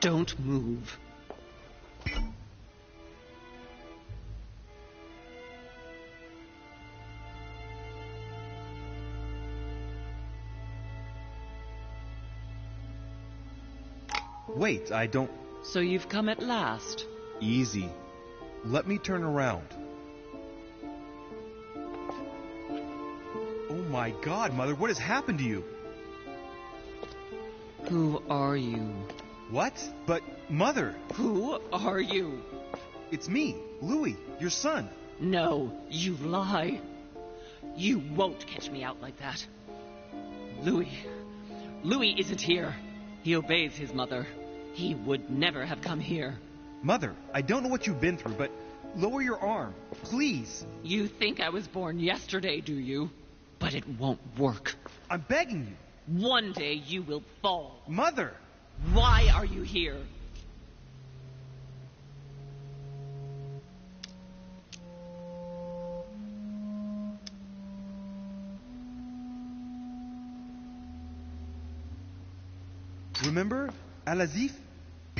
Don't move. Wait, I don't... So you've come at last. Easy. Let me turn around. Oh my God, Mother, what has happened to you? Who are you? What? But, Mother... Who are you? It's me, Louis, your son. No, you lie. You won't catch me out like that. Louis isn't here. He obeys his mother. He would never have come here. Mother, I don't know what you've been through, but lower your arm, please. You think I was born yesterday, do you? But it won't work. I'm begging you. One day you will fall. Mother! Why are you here? Remember Al-Azif?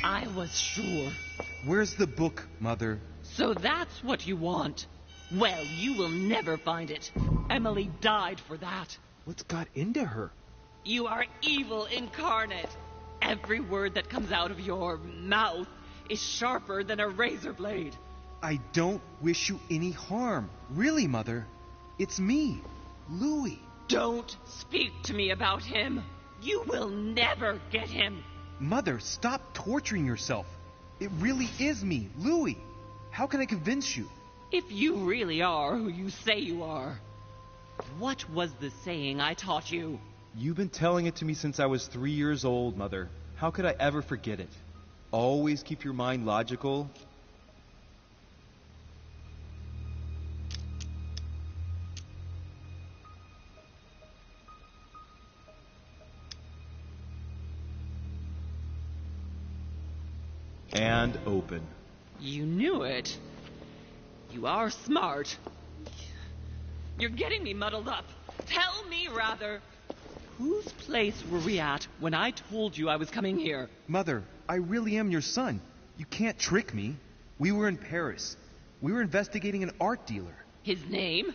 I was sure. Where's the book, Mother? So that's what you want. Well, you will never find it. Emily died for that. What's got into her? You are evil incarnate. Every word that comes out of your mouth is sharper than a razor blade. I don't wish you any harm. Really, Mother. It's me, Louis. Don't speak to me about him. You will never get him. Mother, stop torturing yourself. It really is me, Louis. How can I convince you? If you really are who you say you are, what was the saying I taught you? You've been telling it to me since I was 3 years old, Mother. How could I ever forget it? Always keep your mind logical. And open. You knew it. You are smart. You're getting me muddled up. Tell me, rather, whose place were we at when I told you I was coming here? Mother, I really am your son. You can't trick me. We were in Paris. We were investigating an art dealer. His name?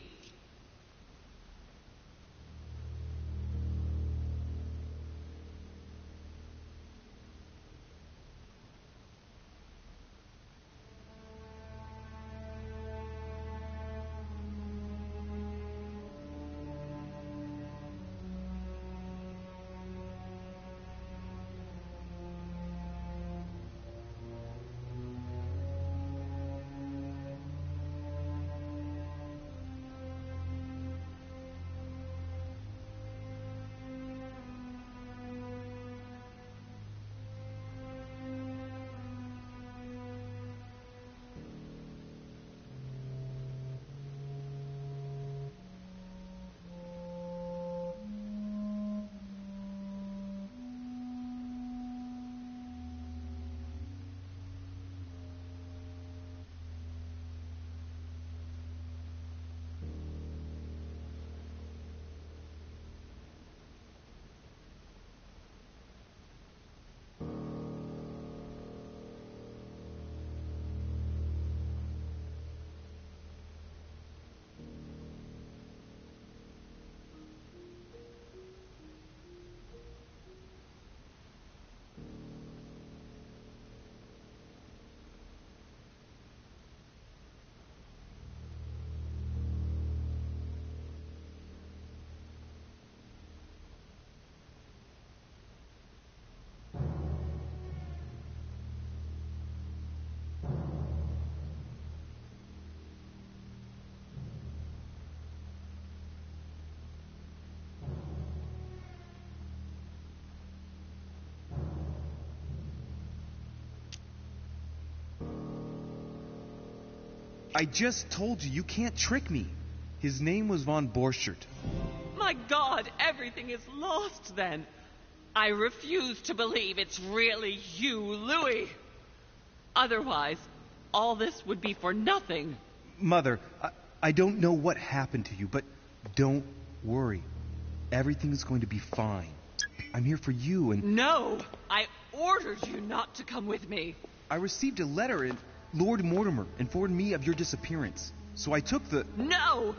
I just told you, you can't trick me. His name was von Borchert. My God, everything is lost then. I refuse to believe it's really you, Louis. Otherwise, all this would be for nothing. Mother, I don't know what happened to you, but don't worry. Everything's going to be fine. I'm here for you, and No! I ordered you not to come with me. I received a letter, and Lord Mortimer informed me of your disappearance. So I took the... No!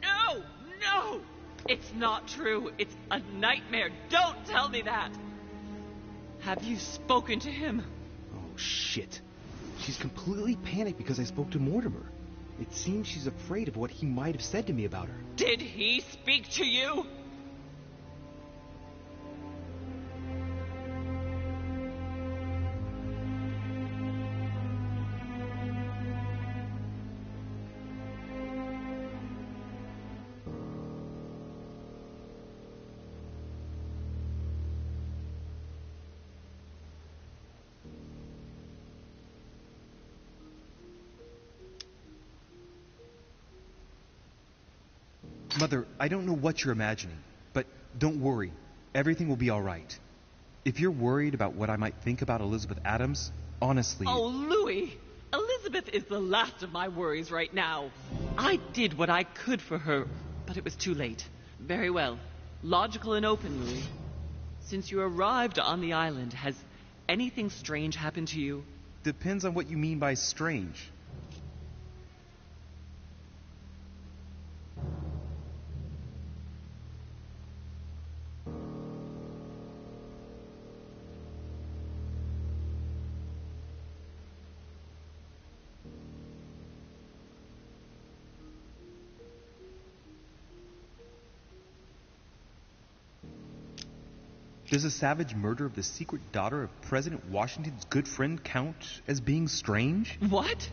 No! No! It's not true. It's a nightmare. Don't tell me that. Have you spoken to him? Oh, shit. She's completely panicked because I spoke to Mortimer. It seems she's afraid of what he might have said to me about her. Did he speak to you? Mother, I don't know what you're imagining, but don't worry. Everything will be all right. If you're worried about what I might think about Elizabeth Adams, honestly... Oh, Louis! Elizabeth is the last of my worries right now. I did what I could for her, but it was too late. Very well. Logical and open, Louis. Since you arrived on the island, has anything strange happened to you? Depends on what you mean by strange. Does the savage murder of the secret daughter of President Washington's good friend count as being strange? What?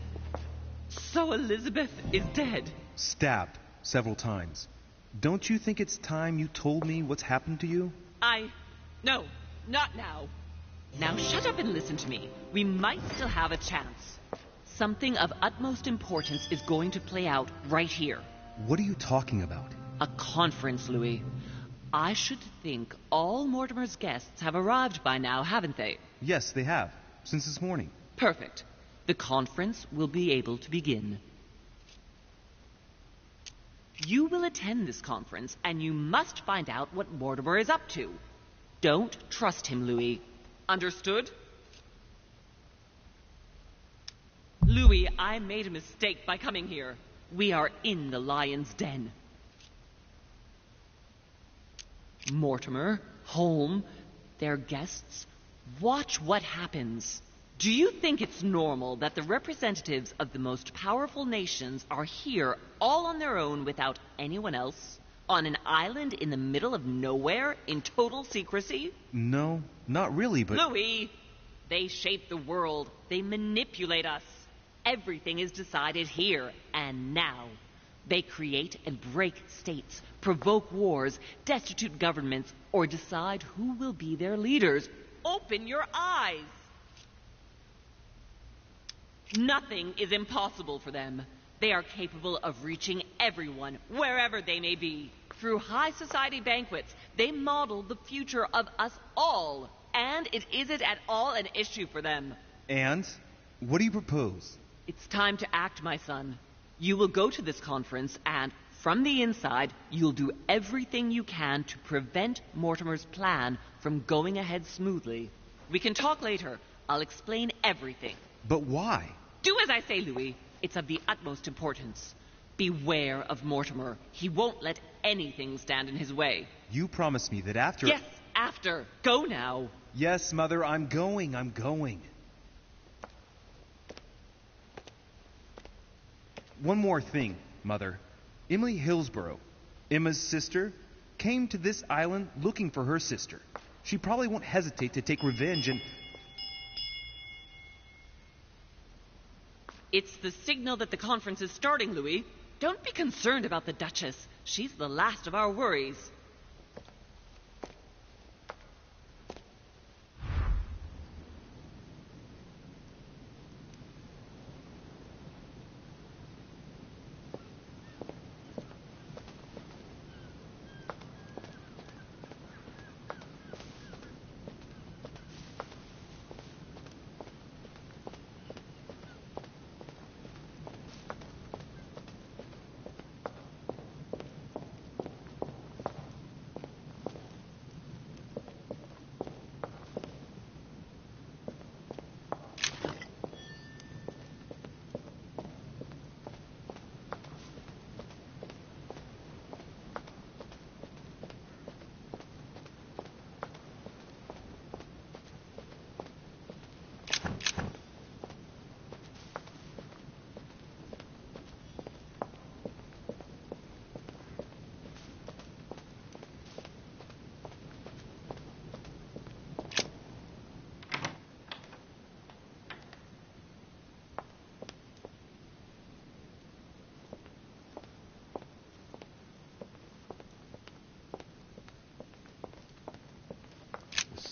So Elizabeth is dead? Stabbed several times. Don't you think it's time you told me what's happened to you? No, not now. Now shut up and listen to me. We might still have a chance. Something of utmost importance is going to play out right here. What are you talking about? A conference, Louis. I should think all Mortimer's guests have arrived by now, haven't they? Yes, they have. Since this morning. Perfect. The conference will be able to begin. You will attend this conference, and you must find out what Mortimer is up to. Don't trust him, Louis. Understood? Louis, I made a mistake by coming here. We are in the lion's den. Mortimer, Holm, their guests, watch what happens. Do you think it's normal that the representatives of the most powerful nations are here all on their own without anyone else? On an island in the middle of nowhere in total secrecy? No, not really, but... Louis, they shape the world. They manipulate us. Everything is decided here and now. They create and break states, provoke wars, destitute governments, or decide who will be their leaders. Open your eyes! Nothing is impossible for them. They are capable of reaching everyone, wherever they may be. Through high society banquets, they model the future of us all. And it isn't at all an issue for them. And? What do you propose? It's time to act, my son. You will go to this conference, and from the inside, you'll do everything you can to prevent Mortimer's plan from going ahead smoothly. We can talk later. I'll explain everything. But why? Do as I say, Louis. It's of the utmost importance. Beware of Mortimer. He won't let anything stand in his way. You promised me that after... Yes, after. Go now. Yes, Mother, I'm going. One more thing, Mother. Emily Hillsborough, Emma's sister, came to this island looking for her sister. She probably won't hesitate to take revenge and... It's the signal that the conference is starting, Louis. Don't be concerned about the Duchess. She's the last of our worries.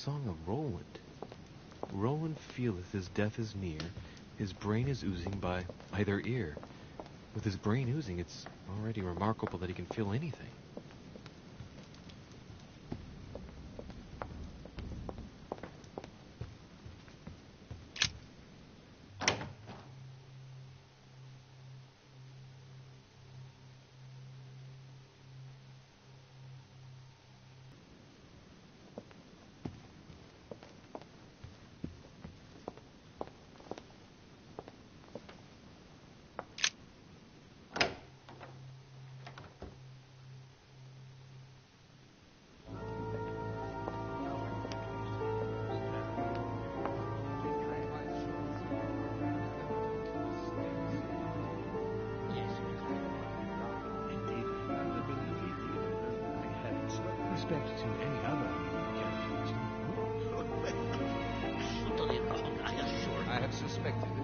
song of Roland. Roland feeleth his death is near, his brain is oozing by either ear. With his brain oozing, it's already remarkable that he can feel anything. Respect to any other characters. Totally wrong, I assure you. I have suspected it.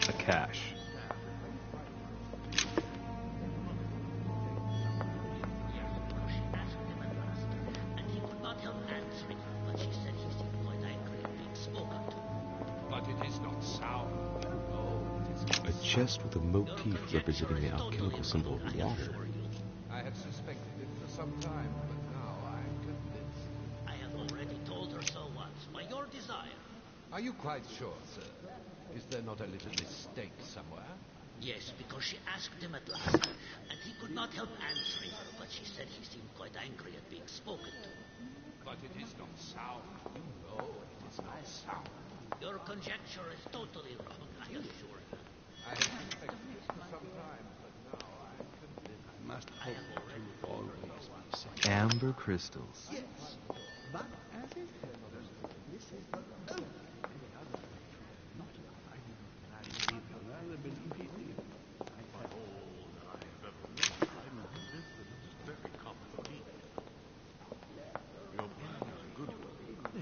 A cache. And he could not help answering her, but she said he seemed quite angry at being spoken to. But it is not sound. A chest with a motif representing the alchemical symbol of water. I have suspected it for some time, but now I am convinced. I have already told her so once, by your desire. Are you quite sure, sir? Is there not a little mistake somewhere? Yes, because she asked him at last, and he could not help answering her, but she said he seemed quite angry at being spoken to. But it is not sound. No, it is not sound. Your conjecture is totally wrong, I assure you. I have suspected it for some time, but now I am convinced. Must I have already told her so once. Amber crystals.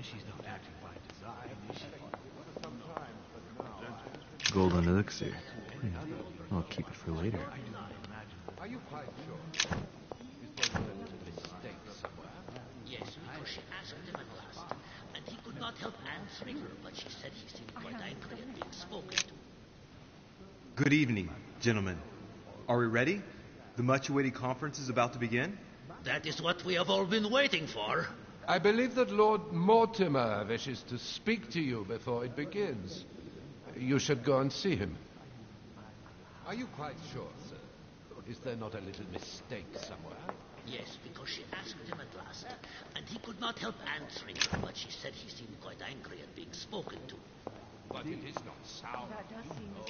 She's not acting by design, is she? Golden elixir. I'll keep it for later. Are you quite sure? Is there not a little mistake somewhere? Yes, because she asked him at last, and he could not help answering her, but she said he seemed quite angry at being spoken to. Good evening, gentlemen. Are we ready? The much-awaited conference is about to begin. That is what we have all been waiting for. I believe that Lord Mortimer wishes to speak to you before it begins. You should go and see him. Are you quite sure, sir? Is there not a little mistake somewhere? Yes, because she asked him at last, and he could not help answering her, but she said he seemed quite angry at being spoken to. But it is not sound.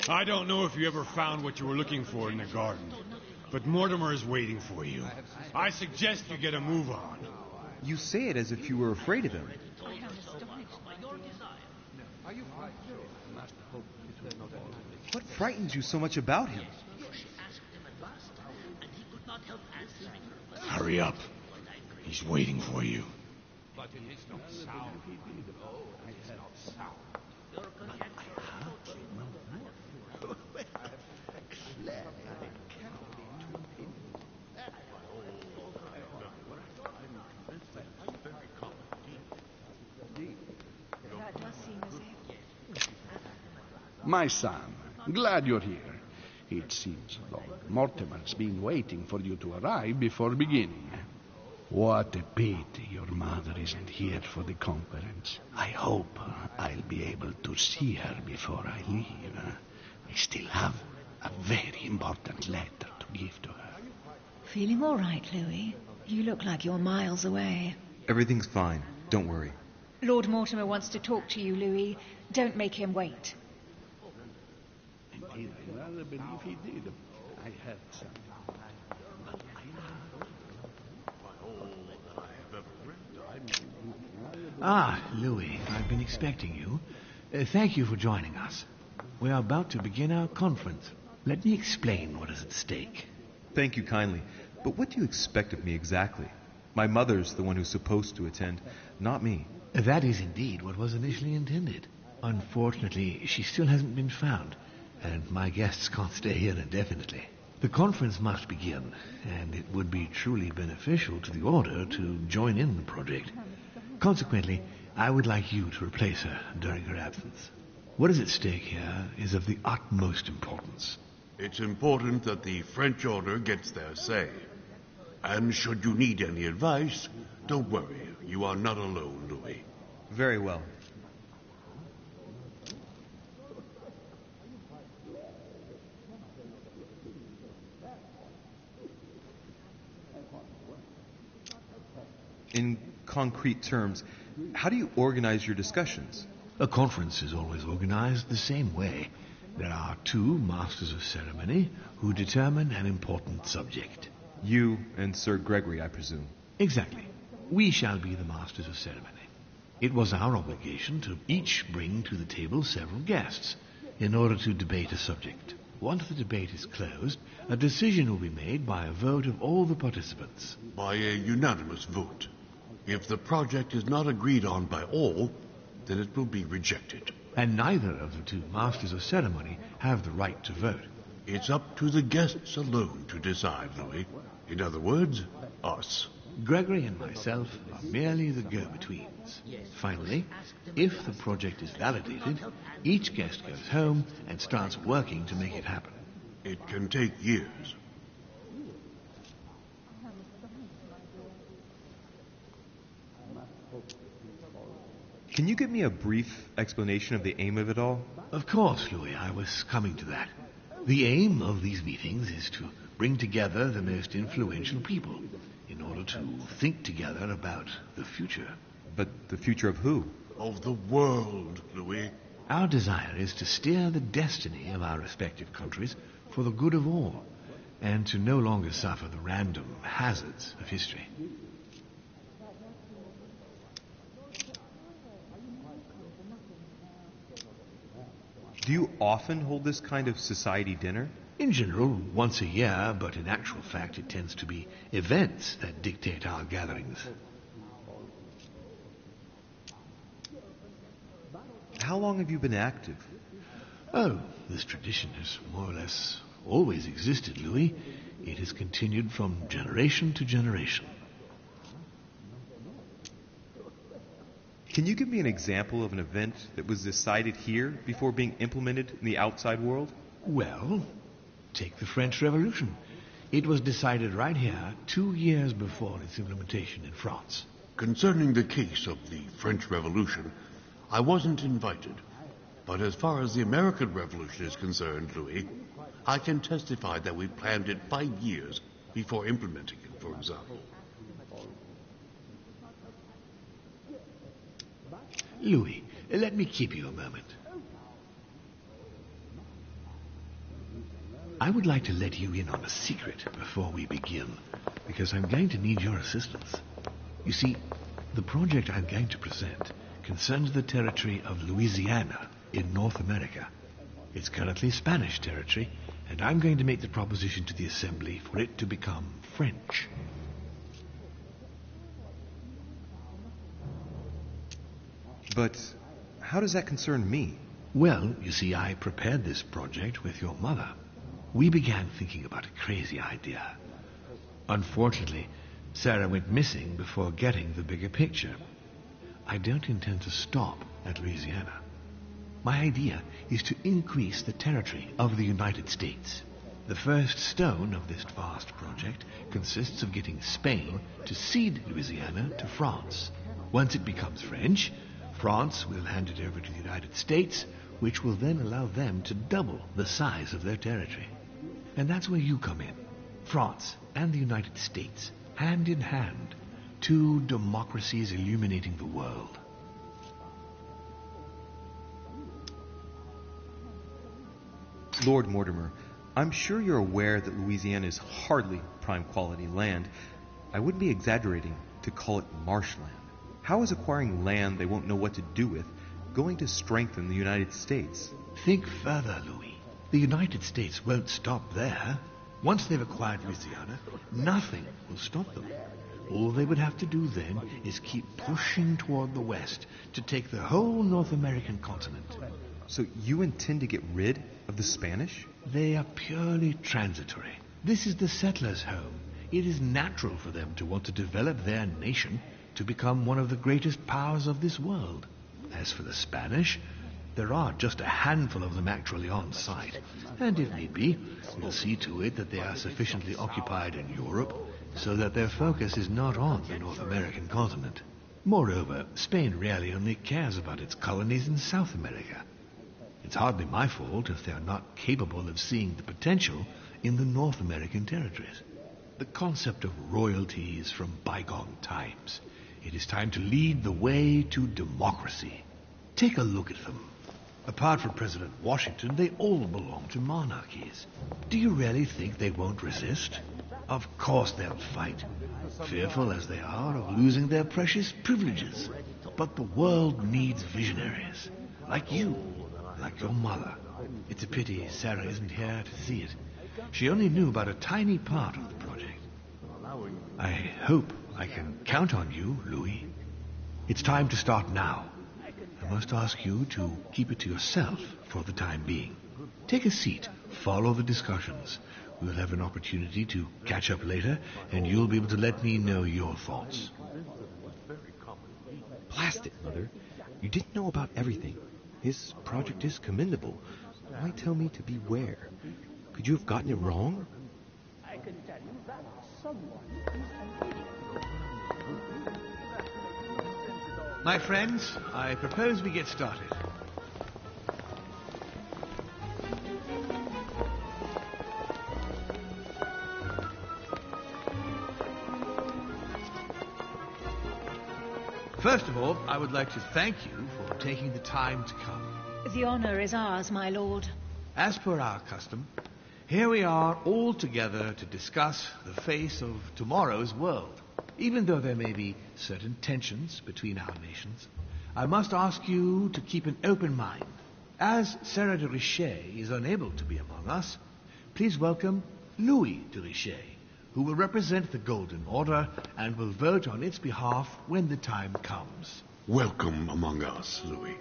I don't know if you ever found what you were looking for in the garden, but Mortimer is waiting for you. I suggest you get a move on. You say it as if you were afraid of him. Told her so once, by your desire. Are you quite sure? Must hope is there not a little mistake? What frightens you so much about him? Because she asked him at last, and he could not help answering her, but she Hurry up. seemed quite angry. He's waiting for you. But it is not sound. No, it is not sound. Your conjecture is totally wrong, I assure you. My son, glad you're here. It seems Lord Mortimer's been waiting for you to arrive before beginning. What a pity your mother isn't here for the conference. I hope I'll be able to see her before I leave. I still have a very important letter to give to her. Feeling all right, Louis? You look like you're miles away. Everything's fine. Don't worry. Lord Mortimer wants to talk to you, Louis. Don't make him wait. Indeed, I rather believe he did. I had some. Ah, Louis, I've been expecting you. Thank you for joining us. We are about to begin our conference. Let me explain what is at stake. Thank you kindly. But what do you expect of me exactly? My mother's the one who's supposed to attend, not me. That is indeed what was initially intended. Unfortunately, she still hasn't been found, and my guests can't stay here indefinitely. The conference must begin, and it would be truly beneficial to the Order to join in the project. Consequently, I would like you to replace her during her absence. What is at stake here is of the utmost importance. It's important that the French Order gets their say. And should you need any advice, don't worry. You are not alone, Louis. Very well. In concrete terms, how do you organize your discussions? A conference is always organized the same way. There are two masters of ceremony who determine an important subject. You and Sir Gregory, I presume. Exactly. We shall be the masters of ceremony. It was our obligation to each bring to the table several guests in order to debate a subject. Once the debate is closed, a decision will be made by a vote of all the participants. By a unanimous vote. If the project is not agreed on by all, then it will be rejected. And neither of the two masters of ceremony have the right to vote. It's up to the guests alone to decide, Louis. In other words, us. Gregory and myself are merely the go-betweens. Finally, if the project is validated, each guest goes home and starts working to make it happen. It can take years. Can you give me a brief explanation of the aim of it all? Of course, Louis, I was coming to that. The aim of these meetings is to bring together the most influential people in order to think together about the future. But the future of who? Of the world, Louis. Our desire is to steer the destiny of our respective countries for the good of all, and to no longer suffer the random hazards of history. Do you often hold this kind of society dinner? In general, once a year, but in actual fact it tends to be events that dictate our gatherings. How long have you been active? Oh, this tradition has more or less always existed, Louis. It has continued from generation to generation. Can you give me an example of an event that was decided here before being implemented in the outside world? Well, take the French Revolution. It was decided right here 2 years before its implementation in France. Concerning the case of the French Revolution, I wasn't invited. But as far as the American Revolution is concerned, Louis, I can testify that we planned it 5 years before implementing it, for example. Louis, let me keep you a moment. I would like to let you in on a secret before we begin, because I'm going to need your assistance. You see, the project I'm going to present concerns the territory of Louisiana in North America. It's currently Spanish territory, and I'm going to make the proposition to the Assembly for it to become French. But how does that concern me? Well, you see, I prepared this project with your mother. We began thinking about a crazy idea. Unfortunately, Sarah went missing before getting the bigger picture. I don't intend to stop at Louisiana. My idea is to increase the territory of the United States. The first stone of this vast project consists of getting Spain to cede Louisiana to France. Once it becomes French, France will hand it over to the United States, which will then allow them to double the size of their territory. And that's where you come in. France and the United States, hand in hand, two democracies illuminating the world. Lord Mortimer, I'm sure you're aware that Louisiana is hardly prime quality land. I wouldn't be exaggerating to call it marshland. How is acquiring land they won't know what to do with going to strengthen the United States? Think further, Louis. The United States won't stop there. Once they've acquired Louisiana, nothing will stop them. All they would have to do then is keep pushing toward the west to take the whole North American continent. So you intend to get rid of the Spanish? They are purely transitory. This is the settlers' home. It is natural for them to want to develop their nation to become one of the greatest powers of this world. As for the Spanish, there are just a handful of them actually on site, and if need be, we'll see to it that they are sufficiently occupied in Europe so that their focus is not on the North American continent. Moreover, Spain really only cares about its colonies in South America. It's hardly my fault if they are not capable of seeing the potential in the North American territories. The concept of royalty is from bygone times. It is time to lead the way to democracy. Take a look at them. Apart from President Washington, they all belong to monarchies. Do you really think they won't resist? Of course they'll fight, fearful as they are of losing their precious privileges. But the world needs visionaries, like you, like your mother. It's a pity Sarah isn't here to see it. She only knew about a tiny part of the project. I hope I can count on you, Louis. It's time to start now. I must ask you to keep it to yourself for the time being. Take a seat. Follow the discussions. We'll have an opportunity to catch up later, and you'll be able to let me know your thoughts. Blast it, Mother. You didn't know about everything. His project is commendable. Why tell me to beware? Could you have gotten it wrong? I can tell you that someone My friends, I propose we get started. First of all, I would like to thank you for taking the time to come. The honor is ours, my lord. As per our custom, here we are all together to discuss the face of tomorrow's world. Even though there may be certain tensions between our nations, I must ask you to keep an open mind. As Sarah de Richet is unable to be among us, please welcome Louis de Richet, who will represent the Golden Order and will vote on its behalf when the time comes. Welcome among us, Louis.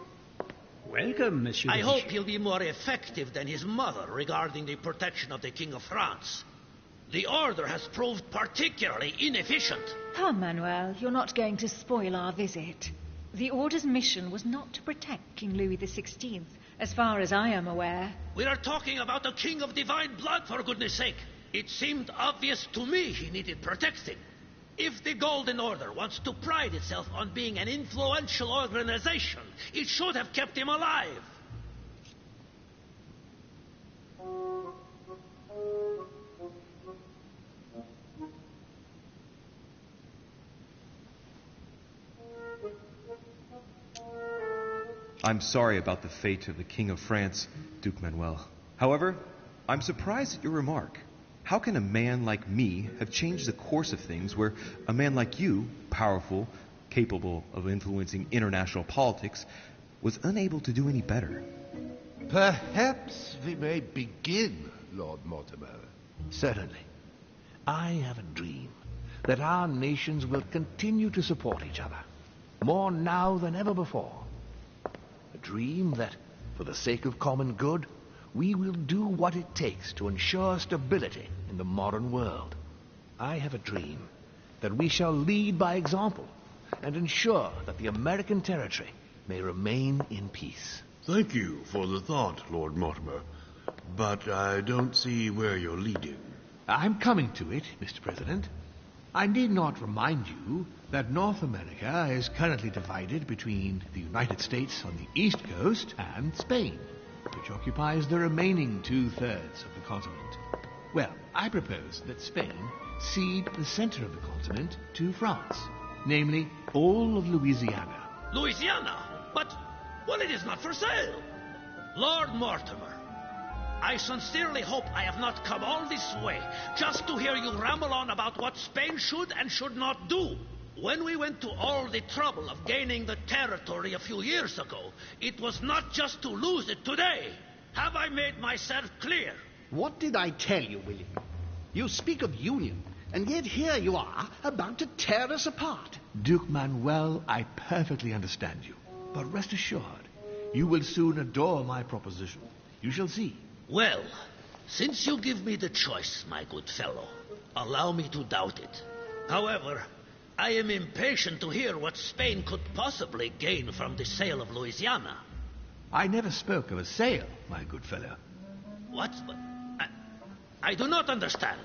Welcome, Monsieur. I hope he'll be more effective than his mother regarding the protection of the King of France. The Order has proved particularly inefficient. Come, Manuel, you're not going to spoil our visit. The Order's mission was not to protect King Louis XVI, as far as I am aware. We are talking about a king of divine blood, for goodness sake. It seemed obvious to me he needed protecting. If the Golden Order wants to pride itself on being an influential organization, it should have kept him alive. I'm sorry about the fate of the King of France, Duke Manuel. However, I'm surprised at your remark. How can a man like me have changed the course of things where a man like you, powerful, capable of influencing international politics, was unable to do any better? Perhaps we may begin, Lord Mortimer. Certainly. I have a dream that our nations will continue to support each other, more now than ever before. A dream that, for the sake of common good, we will do what it takes to ensure stability in the modern world. I have a dream that we shall lead by example and ensure that the American territory may remain in peace. Thank you for the thought, Lord Mortimer. But I don't see where you're leading. I'm coming to it, Mr. President. I need not remind you that North America is currently divided between the United States on the east coast and Spain, which occupies the remaining 2/3 of the continent. Well, I propose that Spain cede the center of the continent to France, namely all of Louisiana. Louisiana? But, well, it is not for sale. Lord Mortimer, I sincerely hope I have not come all this way just to hear you ramble on about what Spain should and should not do. When we went to all the trouble of gaining the territory a few years ago, it was not just to lose it today. Have I made myself clear? What did I tell you, William? You speak of union, and yet here you are, about to tear us apart. Duke Manuel, I perfectly understand you. But rest assured, you will soon adore my proposition. You shall see. Well, since you give me the choice, my good fellow, allow me to doubt it. However, I am impatient to hear what Spain could possibly gain from the sale of Louisiana. I never spoke of a sale, my good fellow. What? I do not understand.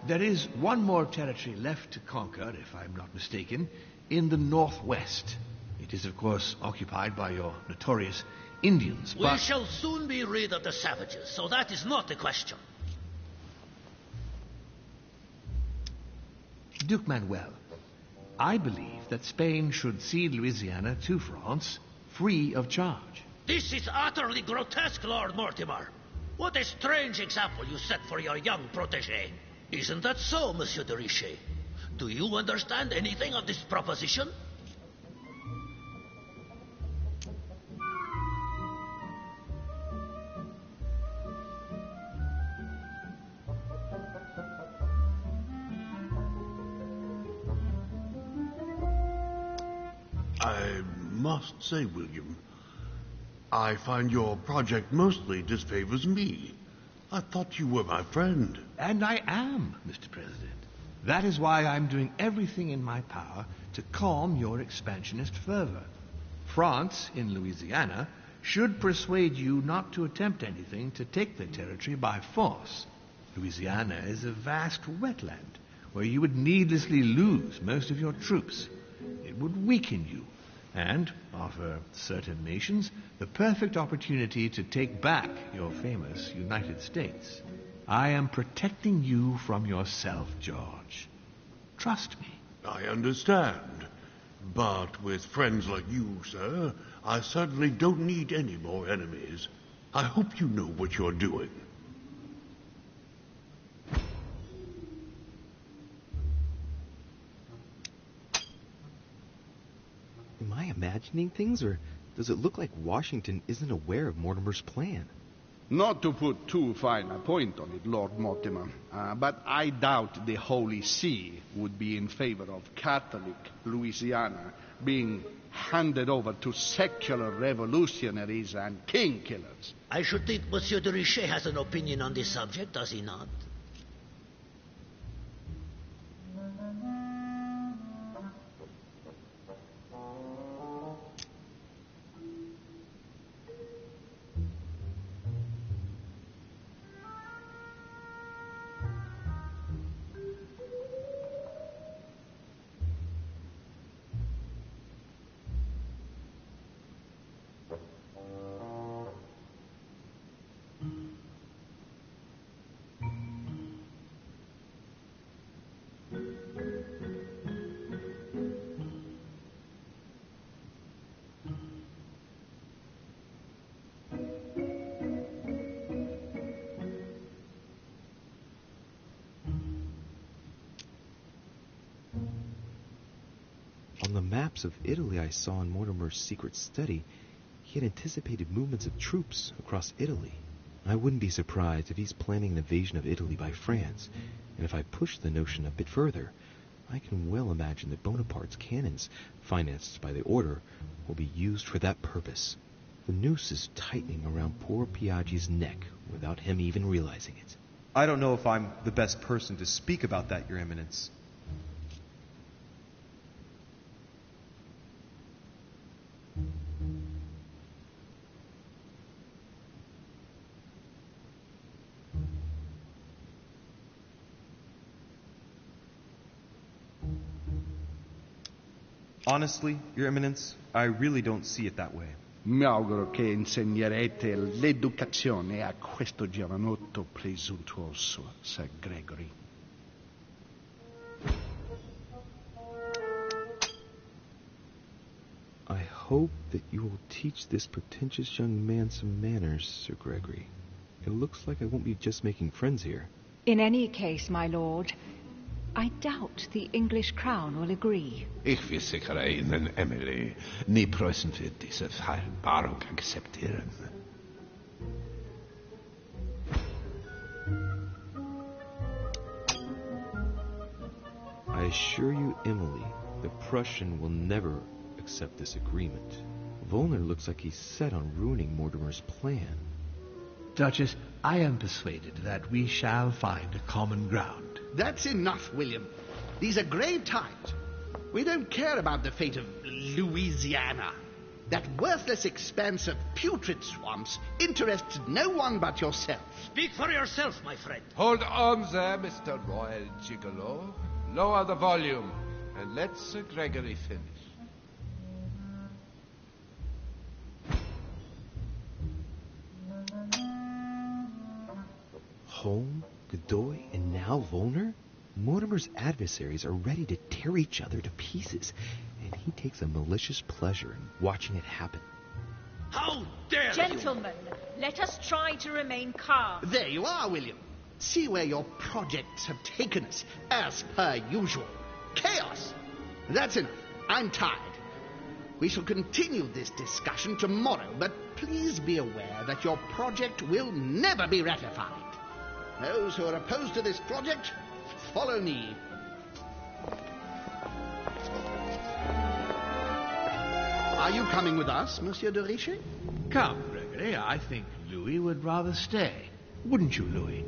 There is one more territory left to conquer, if I'm not mistaken, in the northwest. It is, of course, occupied by your notorious Indians, but... We shall soon be rid of the savages, so that is not a question. Duke Manuel, I believe that Spain should cede Louisiana to France free of charge. This is utterly grotesque, Lord Mortimer. What a strange example you set for your young protégé. Isn't that so, Monsieur de Richet? Do you understand anything of this proposition? I must say, William, I find your project mostly disfavors me. I thought you were my friend. And I am, Mr. President. That is why I'm doing everything in my power to calm your expansionist fervor. France, in Louisiana, should persuade you not to attempt anything to take the territory by force. Louisiana is a vast wetland where you would needlessly lose most of your troops. It would weaken you and offer certain nations the perfect opportunity to take back your famous United States. I am protecting you from yourself, George. Trust me. I understand. But with friends like you, sir, I certainly don't need any more enemies. I hope you know what you're doing. Am I imagining things, or does it look like Washington isn't aware of Mortimer's plan? Not to put too fine a point on it, Lord Mortimer, but I doubt the Holy See would be in favor of Catholic Louisiana being handed over to secular revolutionaries and king killers. I should think Monsieur de Richet has an opinion on this subject, does he not? On the maps of Italy I saw in Mortimer's secret study, he had anticipated movements of troops across Italy. I wouldn't be surprised if he's planning an invasion of Italy by France, and if I push the notion a bit further, I can well imagine that Bonaparte's cannons, financed by the Order, will be used for that purpose. The noose is tightening around poor Piaggi's neck without him even realizing it. I don't know if I'm the best person to speak about that, Your Eminence. Honestly, Your Eminence, I really don't see it that way. Mi auguro che insegnerete l'educazione a questo giovanotto presuntuoso, Sir Gregory. I hope that you will teach this pretentious young man some manners, Sir Gregory. It looks like I won't be just making friends here. In any case, my lord, I doubt the English crown will agree. Ich versichere Ihnen, Emily, nie Preußen wird diese Vereinbarung akzeptieren. I assure you, Emily, the Prussian will never accept this agreement. Volner looks like he's set on ruining Mortimer's plan. Duchess, I am persuaded that we shall find a common ground. That's enough, William. These are grave times. We don't care about the fate of Louisiana. That worthless expanse of putrid swamps interests no one but yourself. Speak for yourself, my friend. Hold on there, Mr. Royal Gigolo. Lower the volume, and let Sir Gregory finish. Holm, Godoy, and now Volner? Mortimer's adversaries are ready to tear each other to pieces, and he takes a malicious pleasure in watching it happen. How dare Gentlemen, let us try to remain calm. There you are, William. See where your projects have taken us, as per usual. Chaos! That's enough. I'm tired. We shall continue this discussion tomorrow, but please be aware that your project will never be ratified. Those who are opposed to this project, follow me. Are you coming with us, Monsieur de Richet? Come, Gregory, I think Louis would rather stay. Wouldn't you, Louis?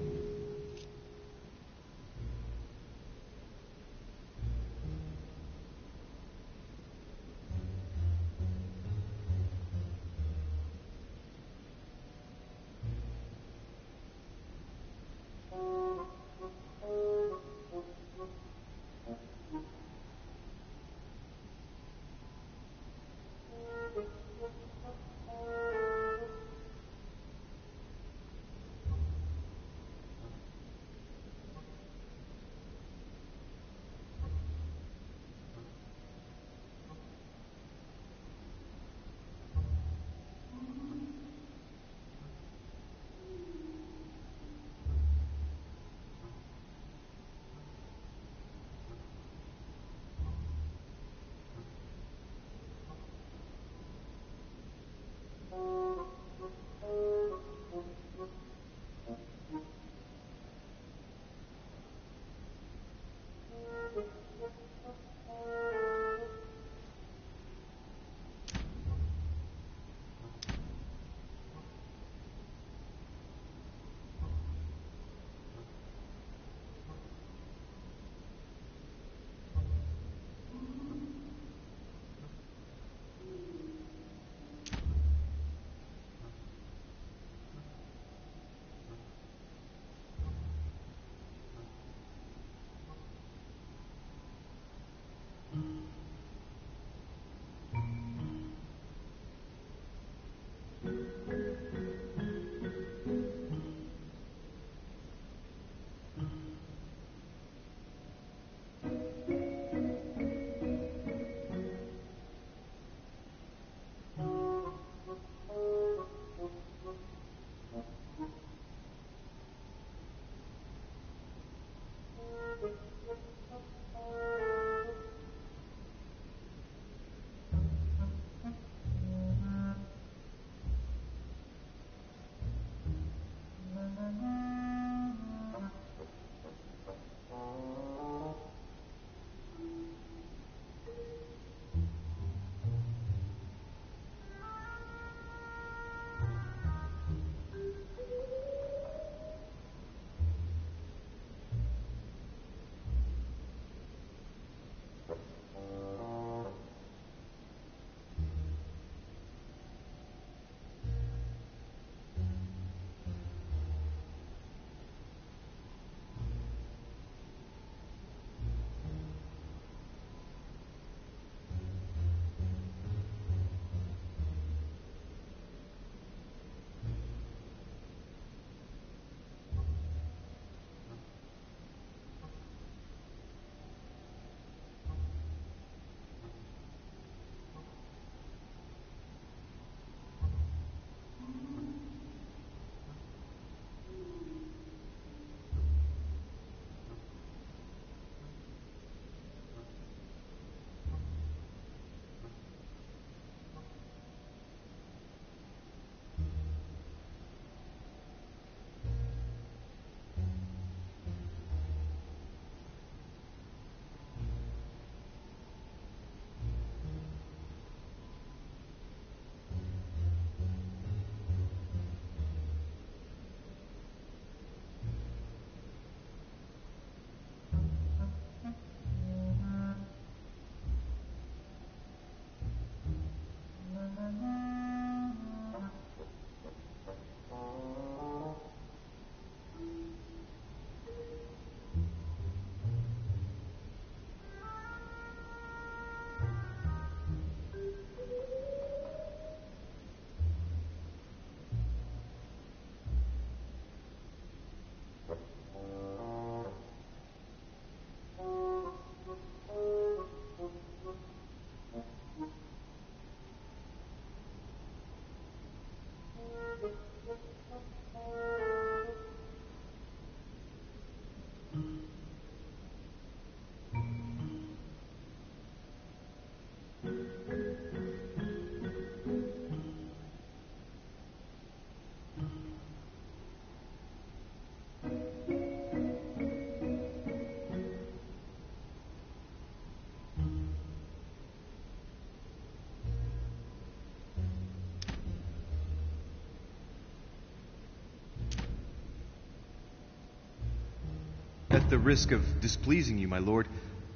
At the risk of displeasing you, my lord,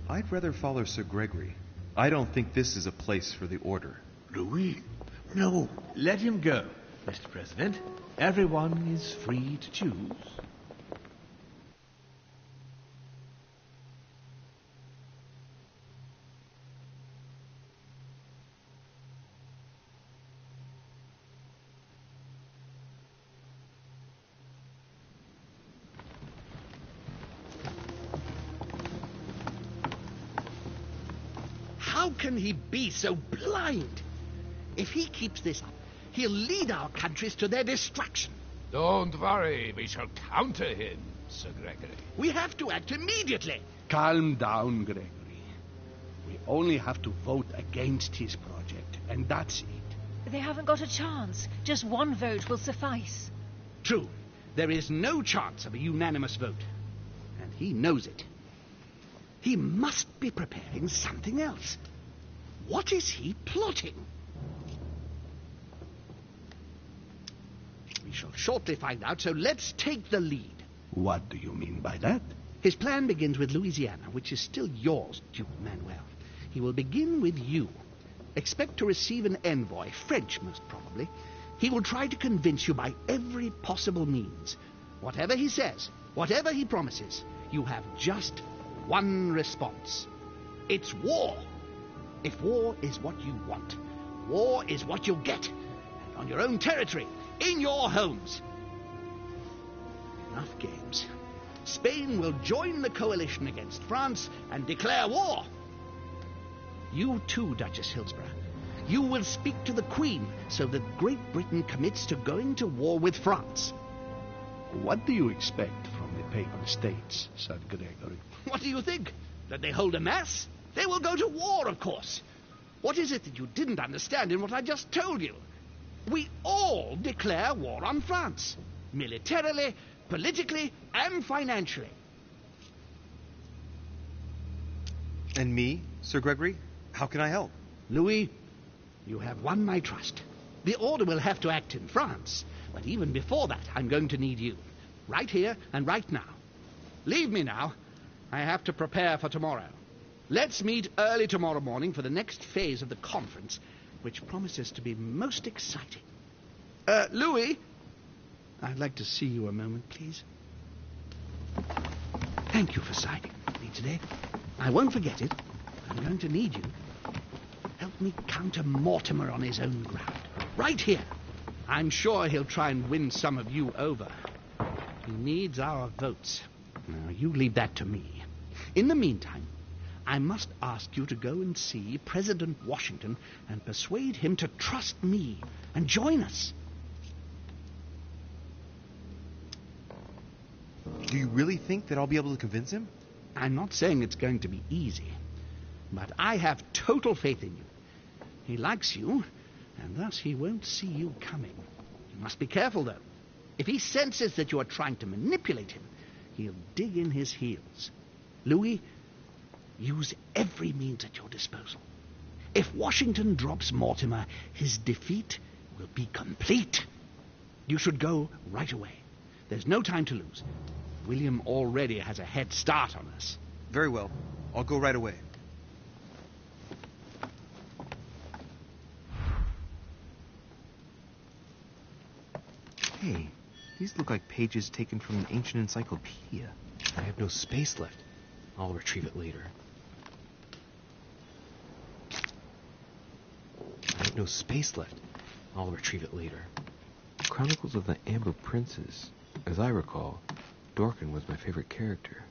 I'd rather follow Sir Gregory. I don't think this is a place for the order. Louis? No. Let him go, Mr. President. Everyone is free to choose. How can he be so blind? If he keeps this up, he'll lead our countries to their destruction. Don't worry, we shall counter him, Sir Gregory. We have to act immediately. Calm down, Gregory. We only have to vote against his project, and that's it. They haven't got a chance. Just one vote will suffice. True. There is no chance of a unanimous vote. And he knows it. He must be preparing something else. What is he plotting? We shall shortly find out, so let's take the lead. What do you mean by that? His plan begins with Louisiana, which is still yours, Duke Manuel. He will begin with you. Expect to receive an envoy, French most probably. He will try to convince you by every possible means. Whatever he says, whatever he promises, you have just one response. It's war. If war is what you want, war is what you'll get. And on your own territory, in your homes. Enough games. Spain will join the coalition against France and declare war. You too, Duchess Hillsborough. You will speak to the Queen so that Great Britain commits to going to war with France. What do you expect from the Papal States, Sir Gregory? What do you think? That they hold a mass? They will go to war, of course. What is it that you didn't understand in what I just told you? We all declare war on France. Militarily, politically, and financially. And me, Sir Gregory? How can I help? Louis, you have won my trust. The order will have to act in France. But even before that, I'm going to need you. Right here and right now. Leave me now. I have to prepare for tomorrow. Let's meet early tomorrow morning for the next phase of the conference, which promises to be most exciting. Louis, I'd like to see you a moment, please. Thank you for siding with me today. I won't forget it. I'm going to need you. Help me counter Mortimer on his own ground. Right here. I'm sure he'll try and win some of you over. He needs our votes. Now, you leave that to me. In the meantime, I must ask you to go and see President Washington and persuade him to trust me and join us. Do you really think that I'll be able to convince him? I'm not saying it's going to be easy, but I have total faith in you. He likes you, and thus he won't see you coming. You must be careful, though. If he senses that you are trying to manipulate him, he'll dig in his heels. Louis, use every means at your disposal. If Washington drops Mortimer, his defeat will be complete. You should go right away. There's no time to lose. William already has a head start on us. Very well. I'll go right away. Hey, these look like pages taken from an ancient encyclopedia. I have no space left. I'll retrieve it later. I have no space left. I'll retrieve it later. Chronicles of the Amber Princes. As I recall, Dorkin was my favorite character.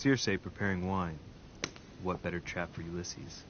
Circe preparing wine. What better trap for Ulysses?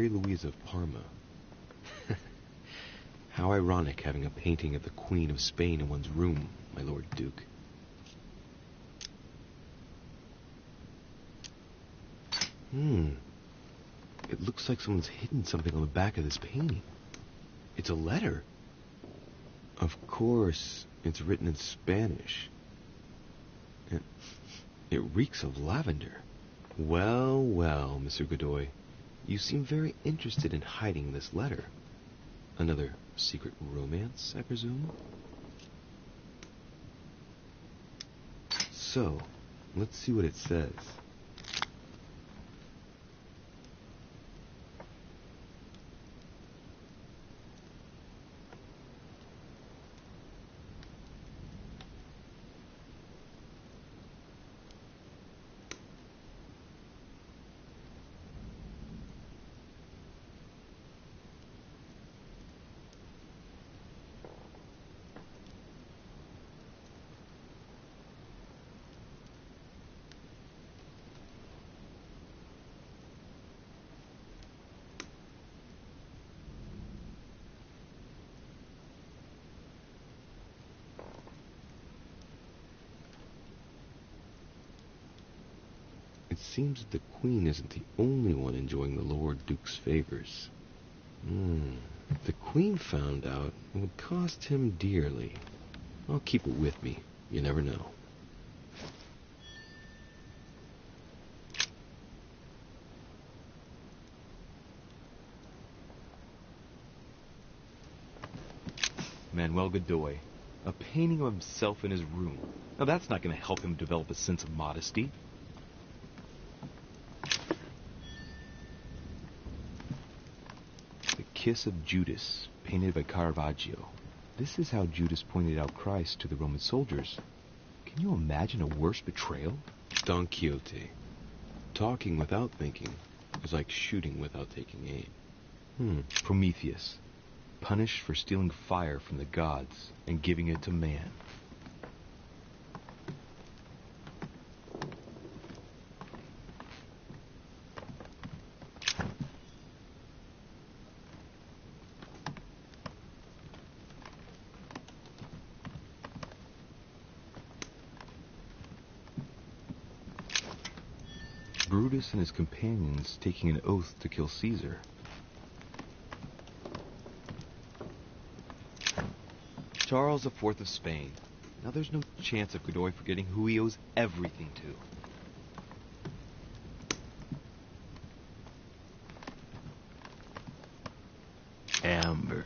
Mary Louise of Parma. How ironic having a painting of the Queen of Spain in one's room, my Lord Duke. It looks like someone's hidden something on the back of this painting. It's a letter. Of course, it's written in Spanish. It reeks of lavender. Well, well, Mr. Godoy, you seem very interested in hiding this letter. Another secret romance, I presume? So, let's see what it says. It seems that the Queen isn't the only one enjoying the Lord Duke's favors. If the Queen found out, it would cost him dearly. I'll keep it with me. You never know. Manuel Godoy. A painting of himself in his room. Now that's not going to help him develop a sense of modesty. Kiss of Judas, painted by Caravaggio. This is how Judas pointed out Christ to the Roman soldiers. Can you imagine a worse betrayal? Don Quixote. Talking without thinking is like shooting without taking aim. Prometheus. Punished for stealing fire from the gods and giving it to man. Brutus and his companions taking an oath to kill Caesar. Charles IV of Spain. Now there's no chance of Godoy forgetting who he owes everything to. Amber.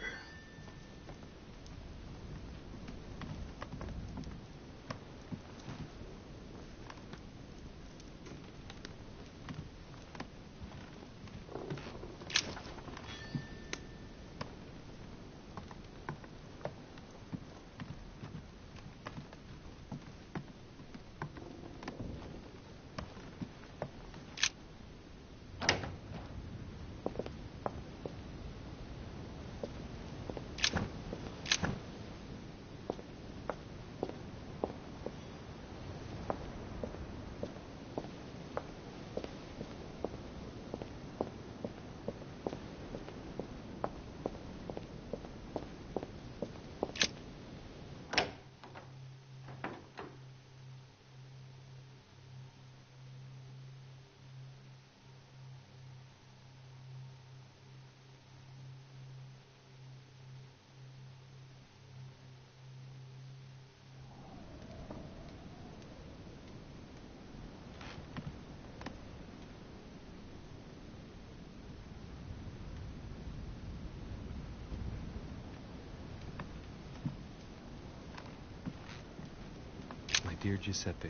Dear Giuseppe,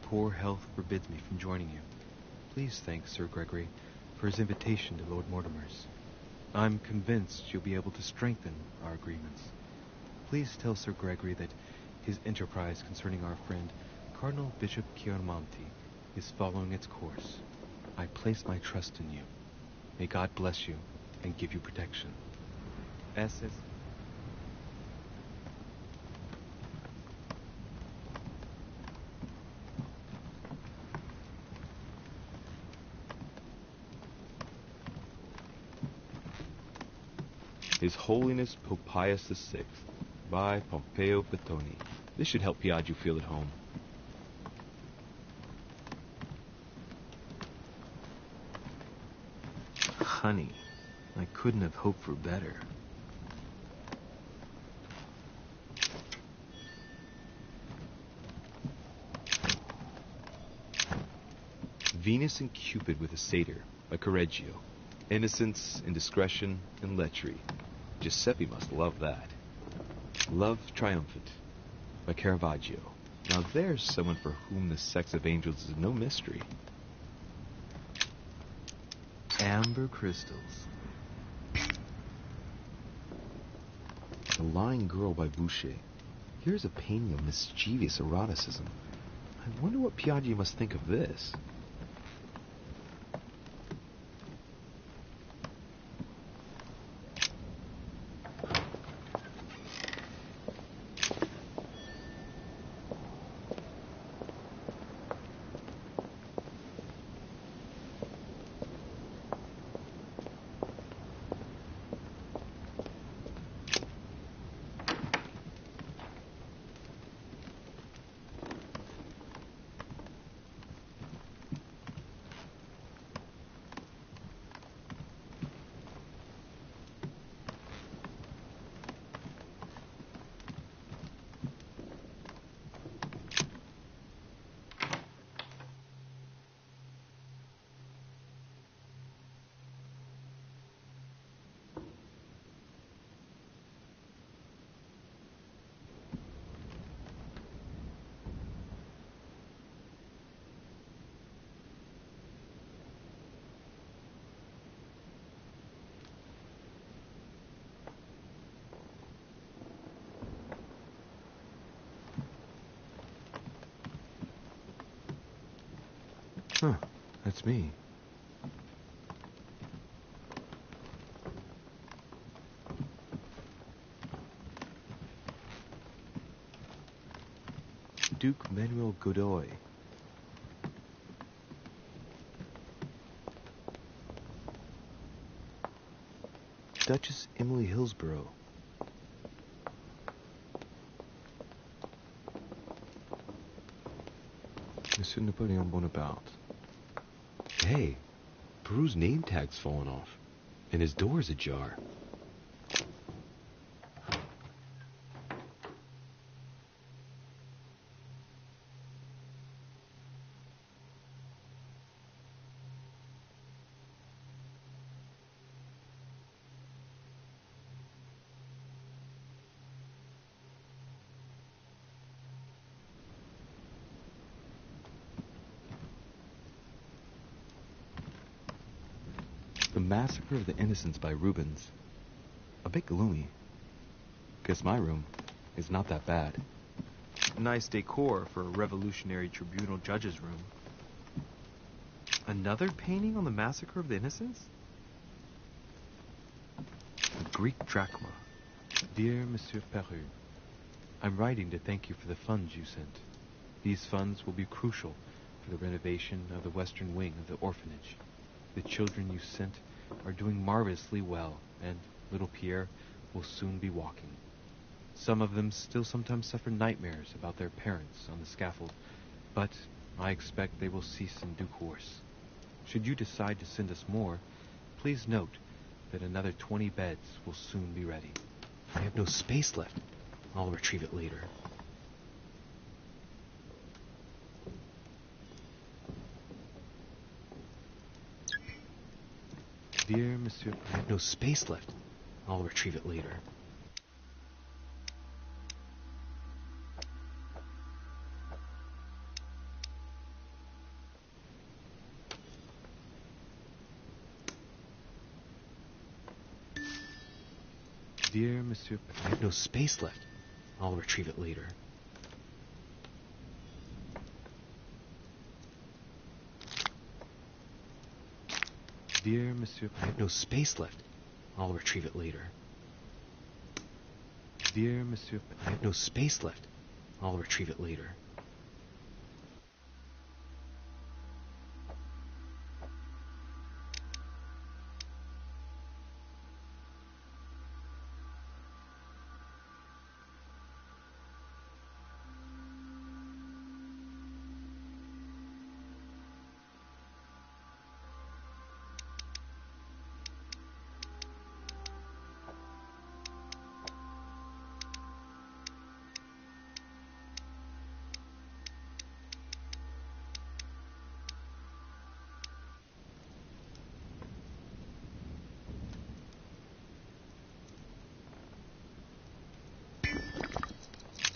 poor health forbids me from joining you. Please thank Sir Gregory for his invitation to Lord Mortimer's. I'm convinced you'll be able to strengthen our agreements. Please tell Sir Gregory that his enterprise concerning our friend Cardinal Bishop Chiaramonti is following its course. I place my trust in you. May God bless you and give you protection. S.S. His Holiness Pope Pius VI, by Pompeo Petoni. This should help Piaggio feel at home. Honey, I couldn't have hoped for better. Venus and Cupid with a Satyr, by Correggio. Innocence, indiscretion, and lechery. Giuseppe must love that. Love Triumphant, by Caravaggio. Now there's someone for whom the sex of angels is no mystery. Amber Crystals. The Lying Girl by Boucher. Here's a painting of mischievous eroticism. I wonder what Piaggio must think of this. Huh, that's me. Duke Manuel Godoy. Duchess Emily Hillsborough. Monsieur Napoleon Bonaparte. Hey, Peru's name tag's fallen off, and his door's ajar. The Massacre of the Innocents by Rubens. A bit gloomy. Guess my room is not that bad. Nice decor for a revolutionary tribunal judge's room. Another painting on the Massacre of the Innocents? A Greek drachma. Dear Monsieur Peru, I'm writing to thank you for the funds you sent. These funds will be crucial for the renovation of the western wing of the orphanage. The children you sent are doing marvelously well, and little Pierre will soon be walking. Some of them still sometimes suffer nightmares about their parents on the scaffold, but I expect they will cease in due course. Should you decide to send us more, please note that another 20 beds will soon be ready. I have no space left. I'll retrieve it later. Dear Monsieur, I have no space left. I'll retrieve it later. Dear Monsieur, I have no space left. I'll retrieve it later. Dear Monsieur, I have no space left. I'll retrieve it later. Dear Monsieur, I have no space left. I'll retrieve it later.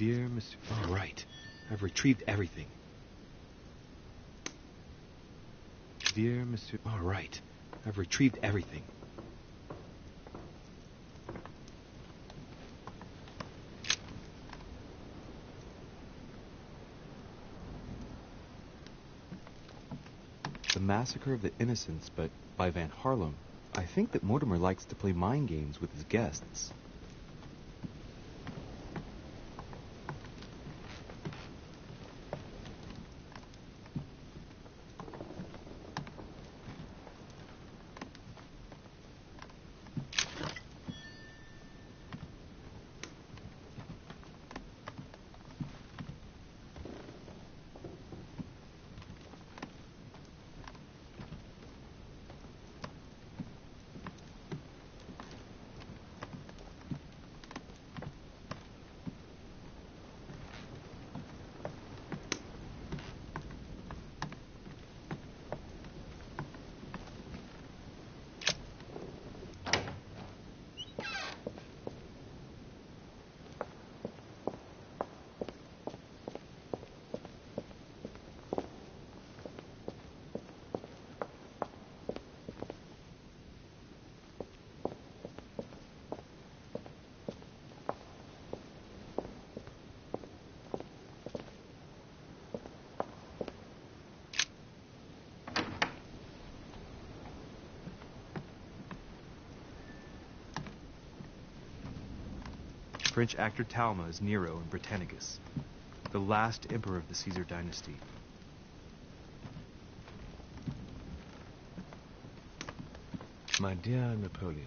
Dear Monsieur... All right. I've retrieved everything. Dear Monsieur... All right. I've retrieved everything. The Massacre of the Innocents, but by Van Harlem. I think that Mortimer likes to play mind games with his guests. French actor Talma is Nero in Britannicus, the last emperor of the Caesar dynasty. My dear Napoleon,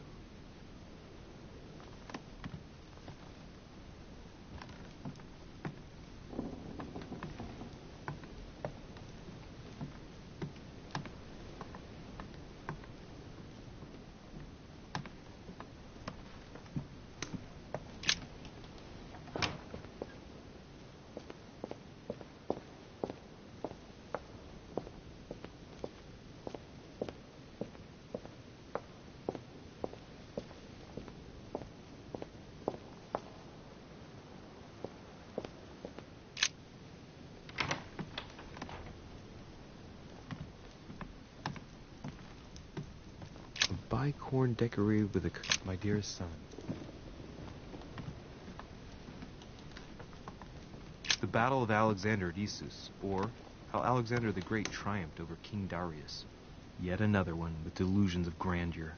bicorn decorated with my dearest son. The Battle of Alexander at Issus, or how Alexander the Great triumphed over King Darius. Yet another one with delusions of grandeur.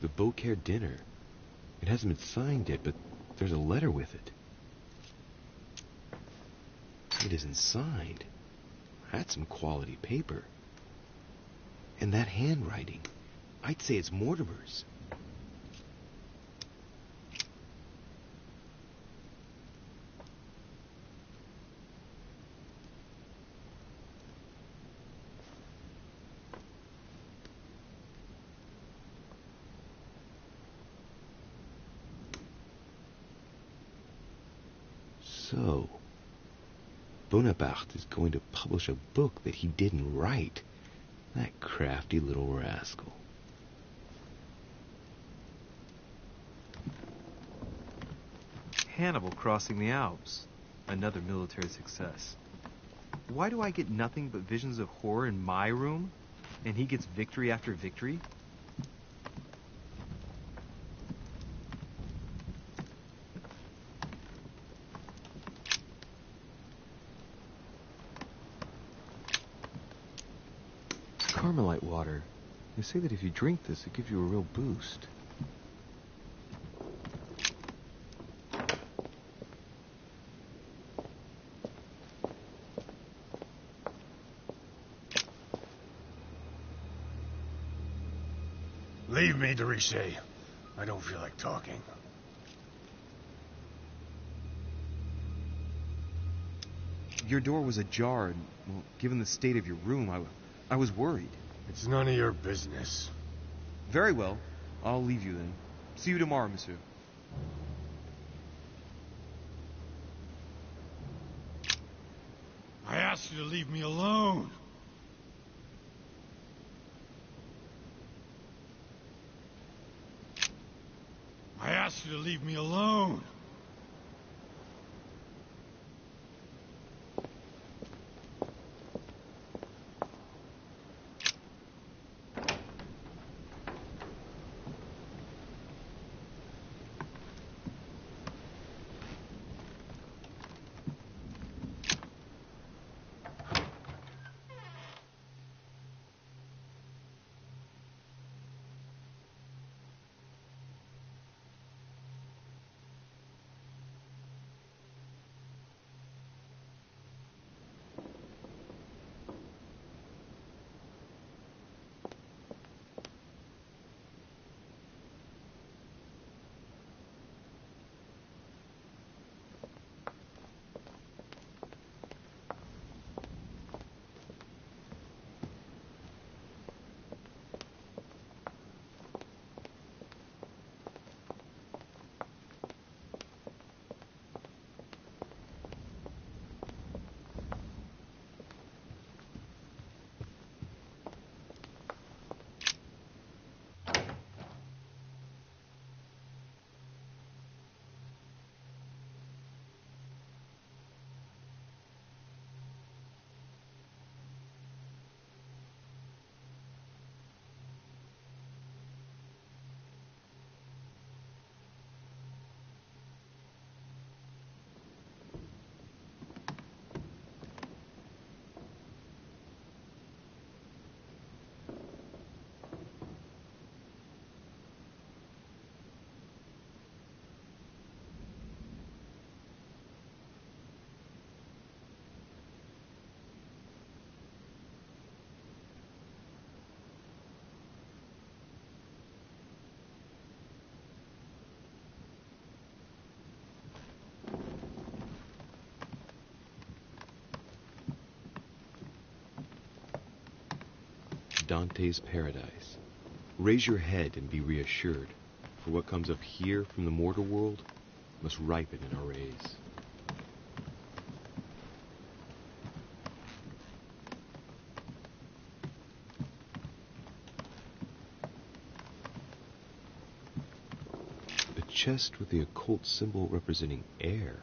The Beaucaire dinner. It hasn't been signed yet, but there's a letter with it. It isn't signed. That's some quality paper. And that handwriting, I'd say it's Mortimer's. So, Bonaparte is going to publish a book that he didn't write. That crafty little rascal. Hannibal crossing the Alps. Another military success. Why do I get nothing but visions of horror in my room, and he gets victory after victory? Carmelite water. They say that if you drink this, it gives you a real boost. Leave me, de Richet. I don't feel like talking. Your door was ajar, and, well, given the state of your room, I was worried. It's none of your business. Very well. I'll leave you then. See you tomorrow, monsieur. I asked you to leave me alone. I asked you to leave me alone. Dante's paradise. Raise your head and be reassured, for what comes up here from the mortal world must ripen in our rays. A chest with the occult symbol representing air.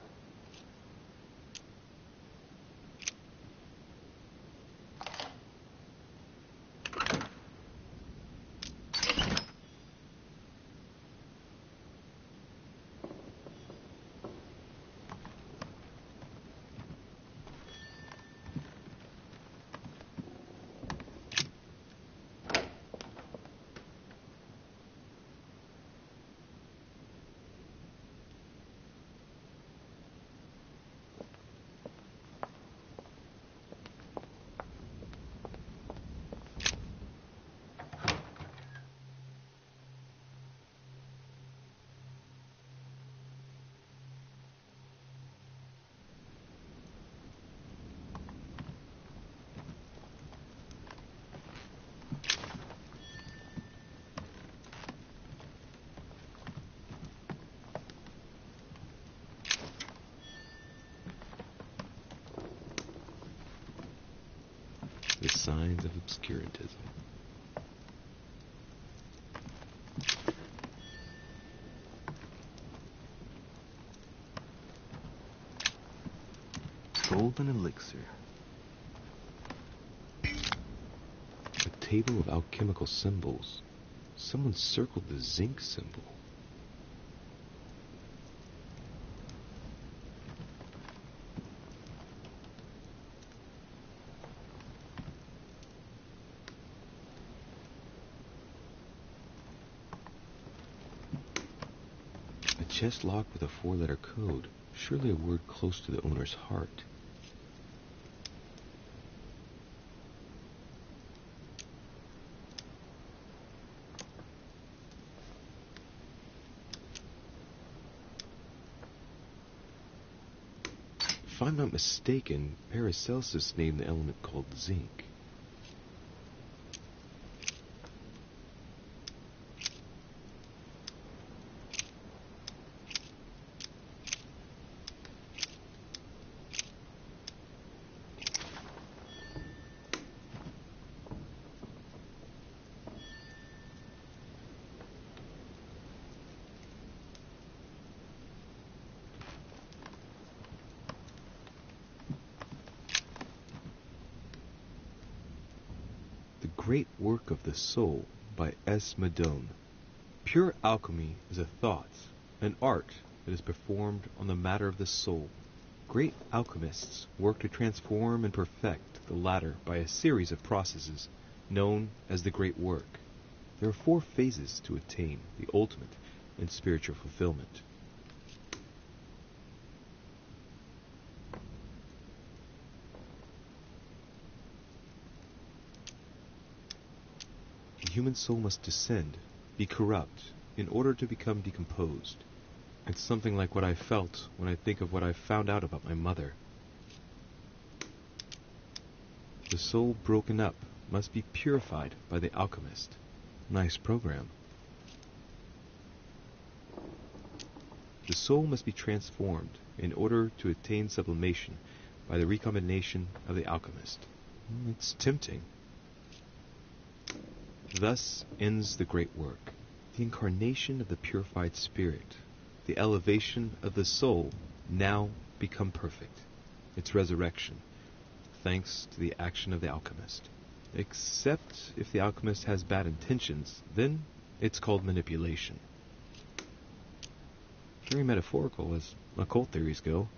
The signs of obscurantism. Golden elixir. A table of alchemical symbols. Someone circled the zinc symbol. Chest locked with a 4-letter code, surely a word close to the owner's heart. If I'm not mistaken, Paracelsus named the element called zinc. Great Work of the Soul by S. Madone. Pure alchemy is a thought, an art that is performed on the matter of the soul. Great alchemists work to transform and perfect the latter by a series of processes known as the Great Work. There are 4 phases to attain the ultimate in spiritual fulfillment. The human soul must descend, be corrupt, in order to become decomposed. It's something like what I felt when I think of what I found out about my mother. The soul broken up must be purified by the alchemist. Nice program. The soul must be transformed in order to attain sublimation by the recombination of the alchemist. It's tempting. Thus ends the great work. The incarnation of the purified spirit, the elevation of the soul, now become perfect. Its resurrection, thanks to the action of the alchemist. Except if the alchemist has bad intentions, then it's called manipulation. Very metaphorical as occult theories go,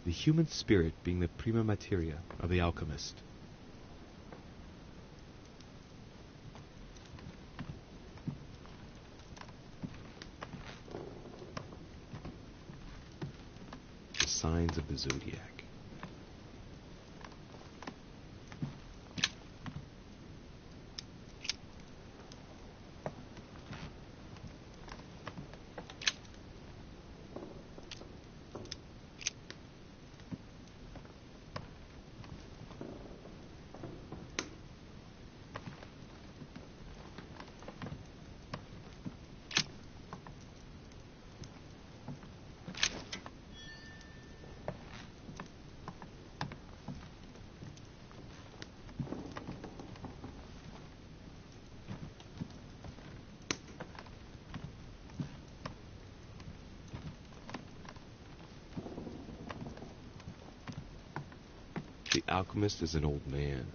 the human spirit being the prima materia of the alchemist. The signs of the zodiac. The alchemist is an old man.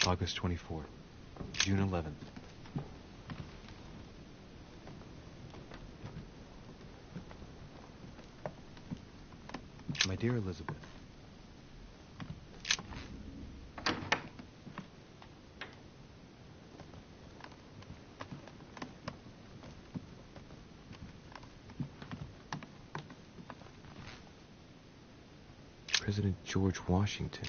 August 24, June 11th. My dear Elizabeth, President George Washington.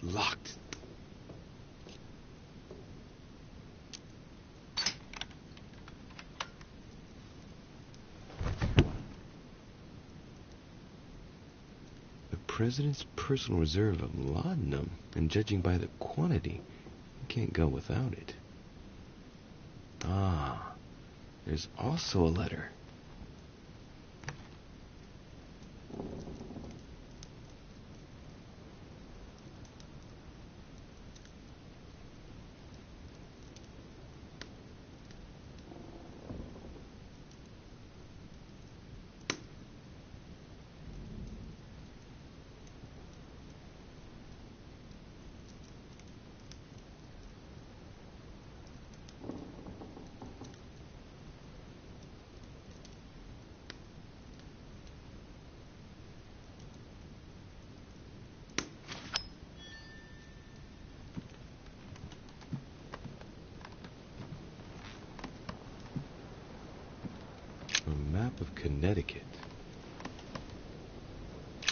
Locked. The President's personal reserve of laudanum, and judging by the quantity, you can't go without it. Ah, there's also a letter. Connecticut.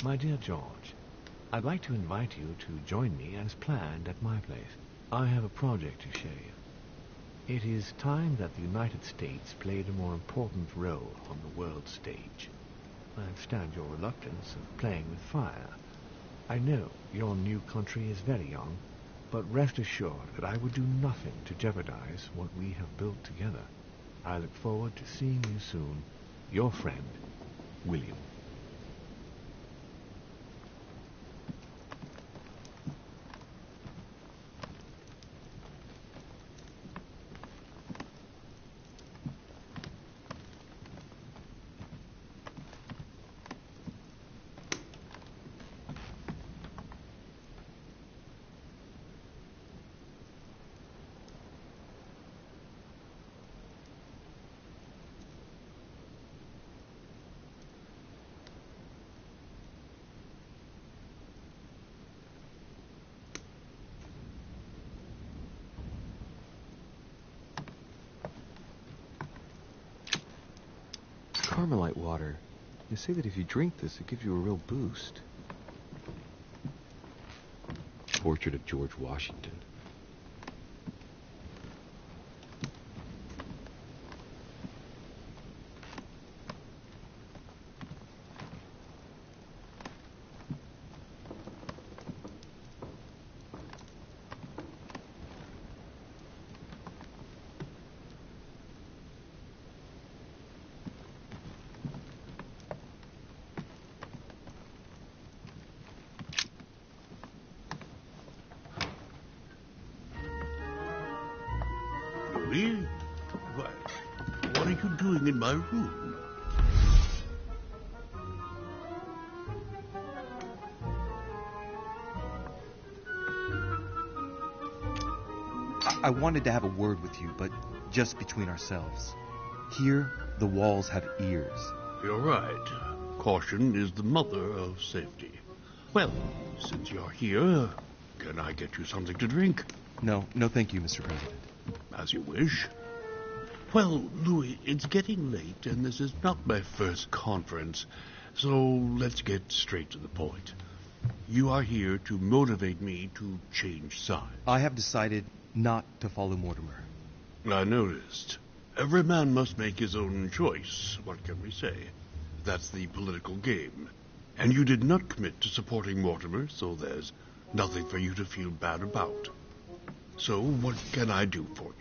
My dear George, I'd like to invite you to join me as planned at my place. I have a project to show you. It is time that the United States played a more important role on the world stage. I understand your reluctance of playing with fire. I know your new country is very young, but rest assured that I would do nothing to jeopardize what we have built together. I look forward to seeing you soon. Your friend, William. Carmelite water. You say that if you drink this, it gives you a real boost. Portrait of George Washington. Louis? What are you doing in my room? I wanted to have a word with you, but just between ourselves. Here, the walls have ears. You're right. Caution is the mother of safety. Well, since you're here, can I get you something to drink? No, thank you, Mr. President. As you wish. Well, Louis, it's getting late, and this is not my first conference, so let's get straight to the point. You are here to motivate me to change sides. I have decided not to follow Mortimer. I noticed. Every man must make his own choice. What can we say? That's the political game. And you did not commit to supporting Mortimer, so there's nothing for you to feel bad about. So, what can I do for you?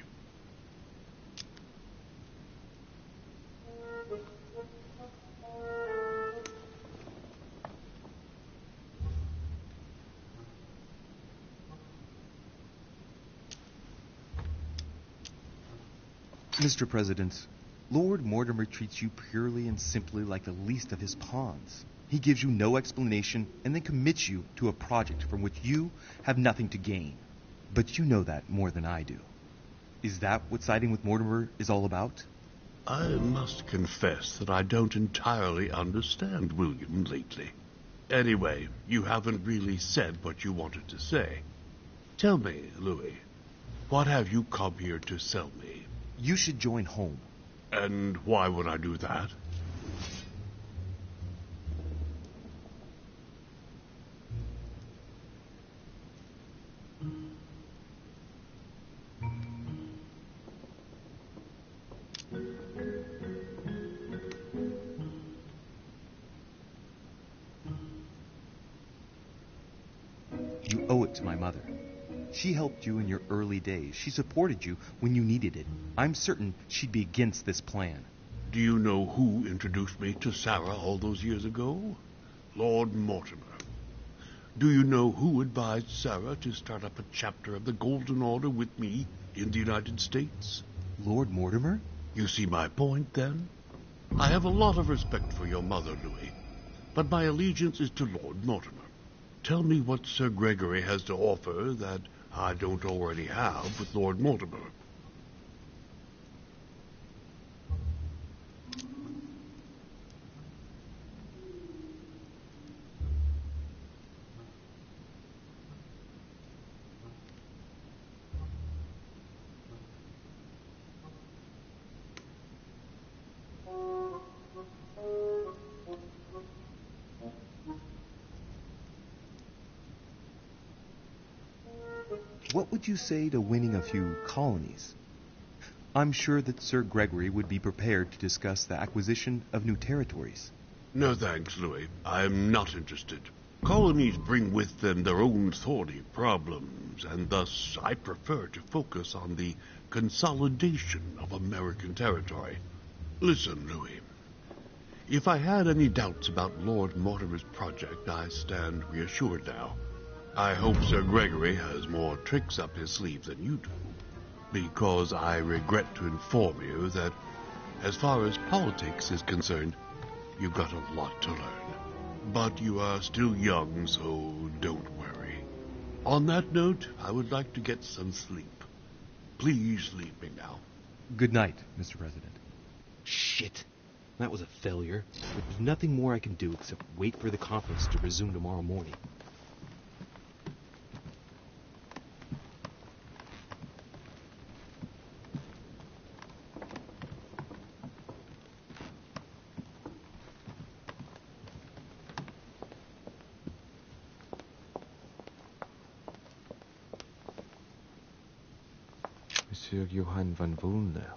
Mr. President, Lord Mortimer treats you purely and simply like the least of his pawns. He gives you no explanation and then commits you to a project from which you have nothing to gain. But you know that more than I do. Is that what siding with Mortimer is all about? I must confess that I don't entirely understand William lately. Anyway, you haven't really said what you wanted to say. Tell me, Louis, what have you come here to sell me? You should join home. And why would I do that? You owe it to my mother. She helped you in your early days. She supported you when you needed it. I'm certain she'd be against this plan. Do you know who introduced me to Sarah all those years ago? Lord Mortimer. Do you know who advised Sarah to start up a chapter of the Golden Order with me in the United States? Lord Mortimer? You see my point, then? I have a lot of respect for your mother, Louis, but my allegiance is to Lord Mortimer. Tell me what Sir Gregory has to offer that I don't already have with Lord Mortimer. what would you say to winning a few colonies? I'm sure that Sir Gregory would be prepared to discuss the acquisition of new territories. No thanks, Louis. I'm not interested. Colonies bring with them their own thorny problems, and thus I prefer to focus on the consolidation of American territory. Listen, Louis. If I had any doubts about Lord Mortimer's project, I stand reassured now. I hope Sir Gregory has more tricks up his sleeve than you do, because I regret to inform you that, as far as politics is concerned, you've got a lot to learn. But you are still young, so don't worry. On that note, I would like to get some sleep. Please leave me now. Good night, Mr. President. Shit. That was a failure. There's nothing more I can do except wait for the conference to resume tomorrow morning. Monsieur Johann van Volner.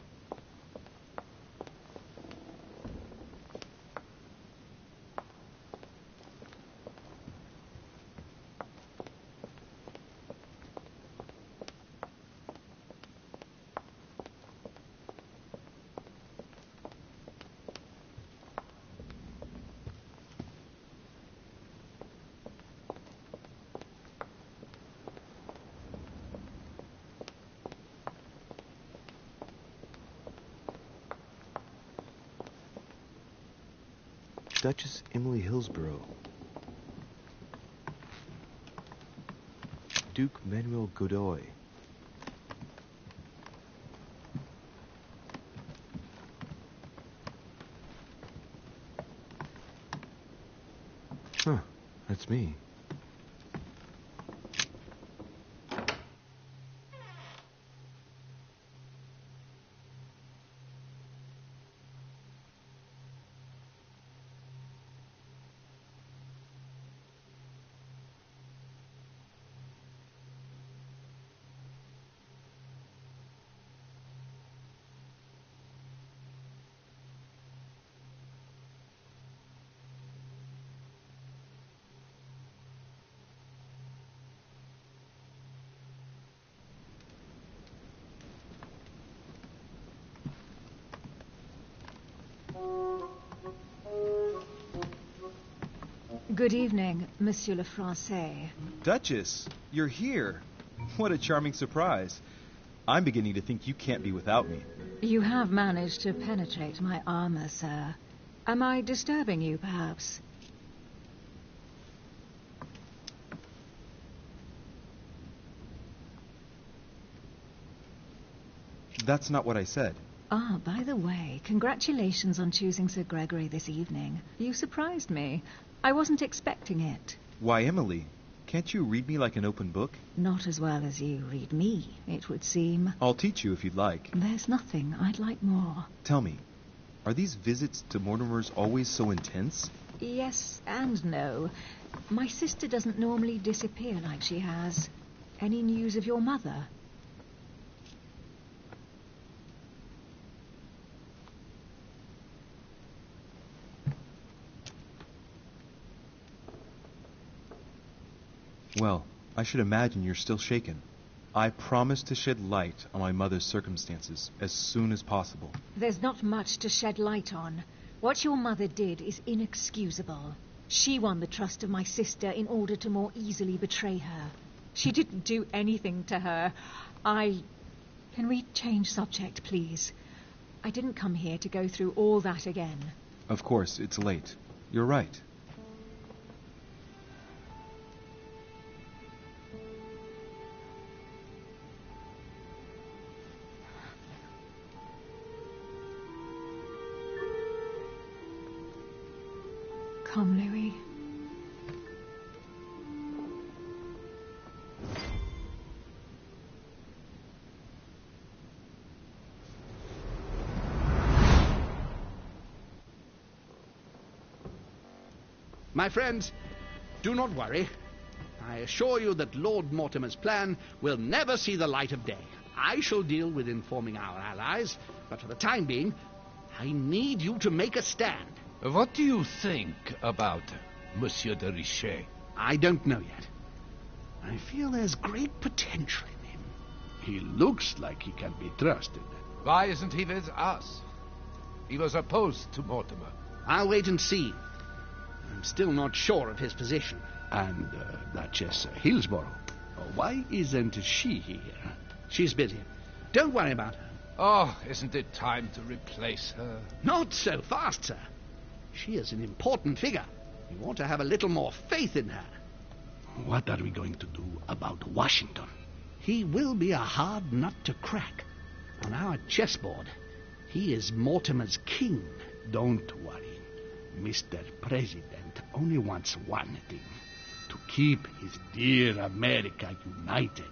Duchess Emily Hillsborough. Duke Manuel Godoy. Huh, that's me. Good evening, Monsieur le Français. Duchess, you're here. What a charming surprise. I'm beginning to think you can't be without me. You have managed to penetrate my armor, sir. Am I disturbing you, perhaps? That's not what I said. Ah, by the way, congratulations on choosing Sir Gregory this evening. You surprised me. I wasn't expecting it. Why, Emily, can't you read me like an open book? Not as well as you read me, it would seem. I'll teach you if you'd like. There's nothing. I'd like more. Tell me, are these visits to Mortimer's always so intense? Yes and no. My sister doesn't normally disappear like she has. Any news of your mother? Well, I should imagine you're still shaken. I promise to shed light on my mother's circumstances as soon as possible. There's not much to shed light on. What your mother did is inexcusable. She won the trust of my sister in order to more easily betray her. She didn't do anything to her. Can we change subject, please? I didn't come here to go through all that again. Of course, it's late. You're right. Come, Louis. My friends, do not worry. I assure you that Lord Mortimer's plan will never see the light of day. I shall deal with informing our allies, but for the time being, I need you to make a stand. What do you think about Monsieur de Richet? I don't know yet. I feel there's great potential in him. He looks like he can be trusted. Why isn't he with us? He was opposed to Mortimer. I'll wait and see. I'm still not sure of his position. And Duchess Hillsborough. Why isn't she here? She's busy. Don't worry about her. Oh, isn't it time to replace her? Not so fast, sir. She is an important figure. You ought to have a little more faith in her. What are we going to do about Washington? He will be a hard nut to crack. On our chessboard, he is Mortimer's king. Don't worry. Mr. President only wants one thing. To keep his dear America united.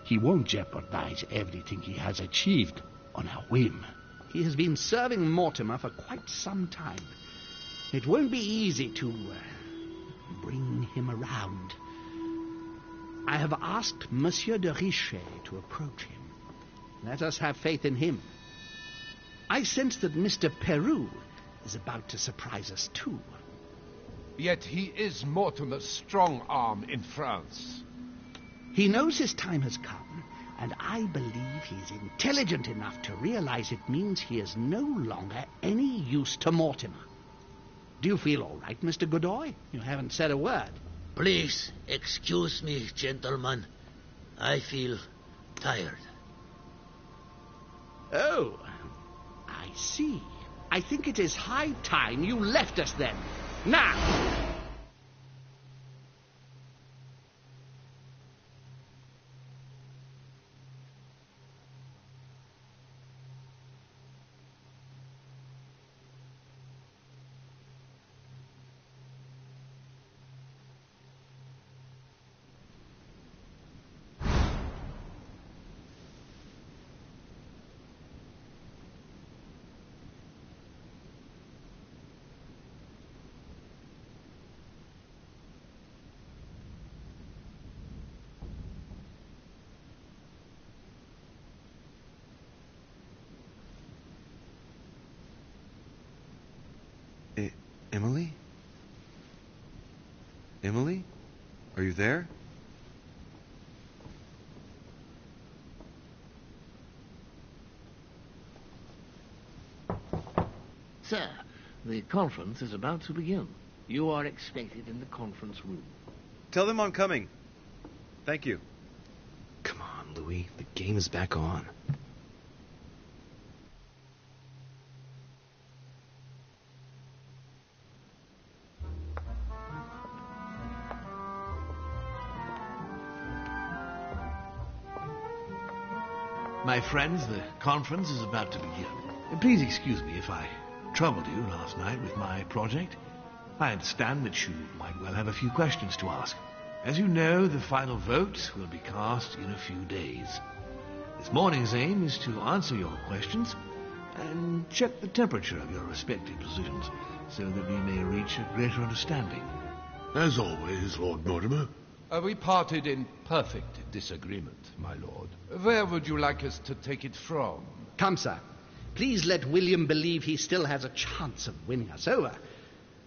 He won't jeopardize everything he has achieved on a whim. He has been serving Mortimer for quite some time. It won't be easy to bring him around. I have asked Monsieur de Richet to approach him. Let us have faith in him. I sense that Mr. Peru is about to surprise us too. Yet he is Mortimer's strong arm in France. He knows his time has come, and I believe he's intelligent enough to realize it means he is no longer any use to Mortimer. Do you feel all right, Mr. Godoy? You haven't said a word. Please excuse me, gentlemen. I feel tired. Oh, I see. I think it is high time you left us then. Now! Emily? Emily? Are you there? Sir, the conference is about to begin. You are expected in the conference room. Tell them I'm coming. Thank you. Come on, Louis. The game is back on. My friends, the conference is about to begin. Please excuse me if I troubled you last night with my project. I understand that you might well have a few questions to ask. As you know, the final vote will be cast in a few days. This morning's aim is to answer your questions and check the temperature of your respective positions so that we may reach a greater understanding. As always, Lord Mortimer. We parted in perfect disagreement, my lord. Where would you like us to take it from? Come, sir. Please let William believe he still has a chance of winning us over.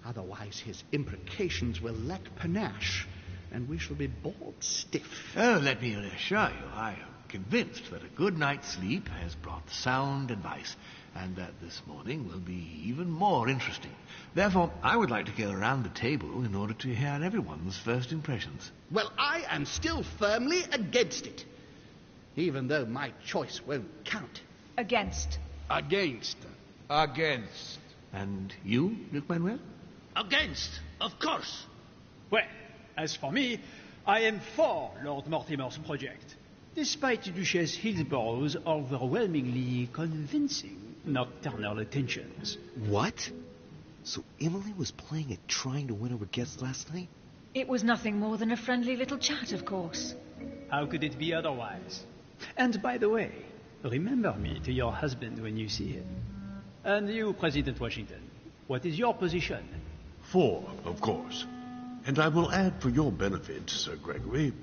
Otherwise, his imprecations will lack panache, and we shall be bored stiff. Oh, let me assure you, I am convinced that a good night's sleep has brought sound advice, and that this morning will be even more interesting. Therefore, I would like to go around the table in order to hear everyone's first impressions. Well, I am still firmly against it, even though my choice won't count. Against. Against. Against. And you, Luc Manuel? Against, of course. Well, as for me, I am for Lord Mortimer's project, despite Duchess Hillsborough's overwhelmingly convincing nocturnal attentions. What? So Emily was playing at trying to win over guests last night? It was nothing more than a friendly little chat, of course. How could it be otherwise? And by the way, remember me to your husband when you see him. And you, President Washington, what is your position? For, of course. And I will add for your benefit, Sir Gregory,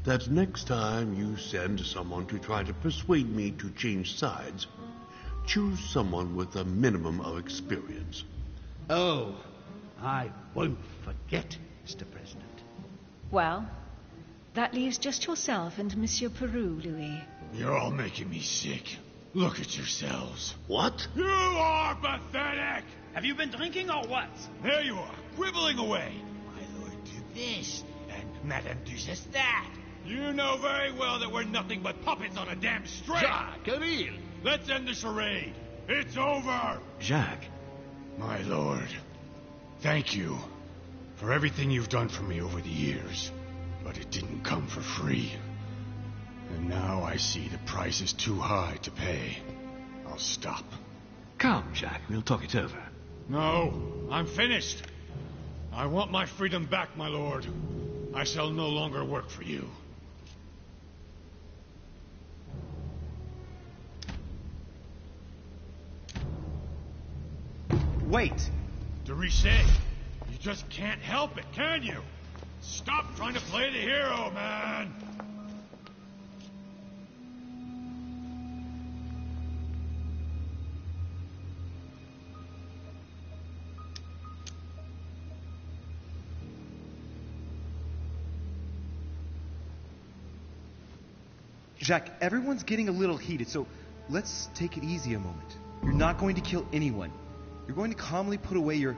that next time you send someone to try to persuade me to change sides, choose someone with a minimum of experience. Oh, I won't forget, Mr. President. Well, that leaves just yourself and Monsieur Peru, Louis. You're all making me sick. Look at yourselves. What? You are pathetic! Have you been drinking or what? There you are, quibbling away. My lord did this, and Madame Duchess that. You know very well that we're nothing but puppets on a damn string. Jacques, Camille. Let's end the charade. It's over. Jacques. My lord, thank you for everything you've done for me over the years. But it didn't come for free. And now I see the price is too high to pay. I'll stop. Come, Jacques, we'll talk it over. No, I'm finished. I want my freedom back, my lord. I shall no longer work for you. Wait! De Richet, you just can't help it, can you? Stop trying to play the hero, man! Jacques, everyone's getting a little heated, so let's take it easy a moment. You're not going to kill anyone. You're going to calmly put away your...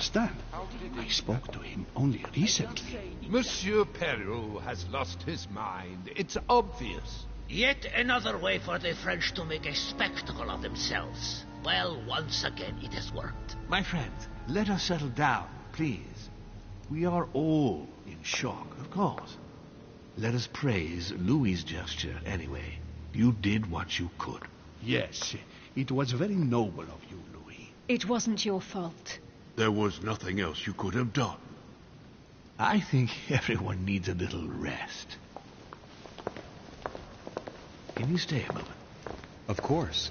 understand. I spoke to him only recently. Monsieur Peru has lost his mind. It's obvious. Yet another way for the French to make a spectacle of themselves. Well, once again, it has worked. My friends, let us settle down, please. We are all in shock, of course. Let us praise Louis's gesture anyway. You did what you could. Yes, it was very noble of you, Louis. It wasn't your fault. There was nothing else you could have done. I think everyone needs a little rest. Can you stay a moment? Of course.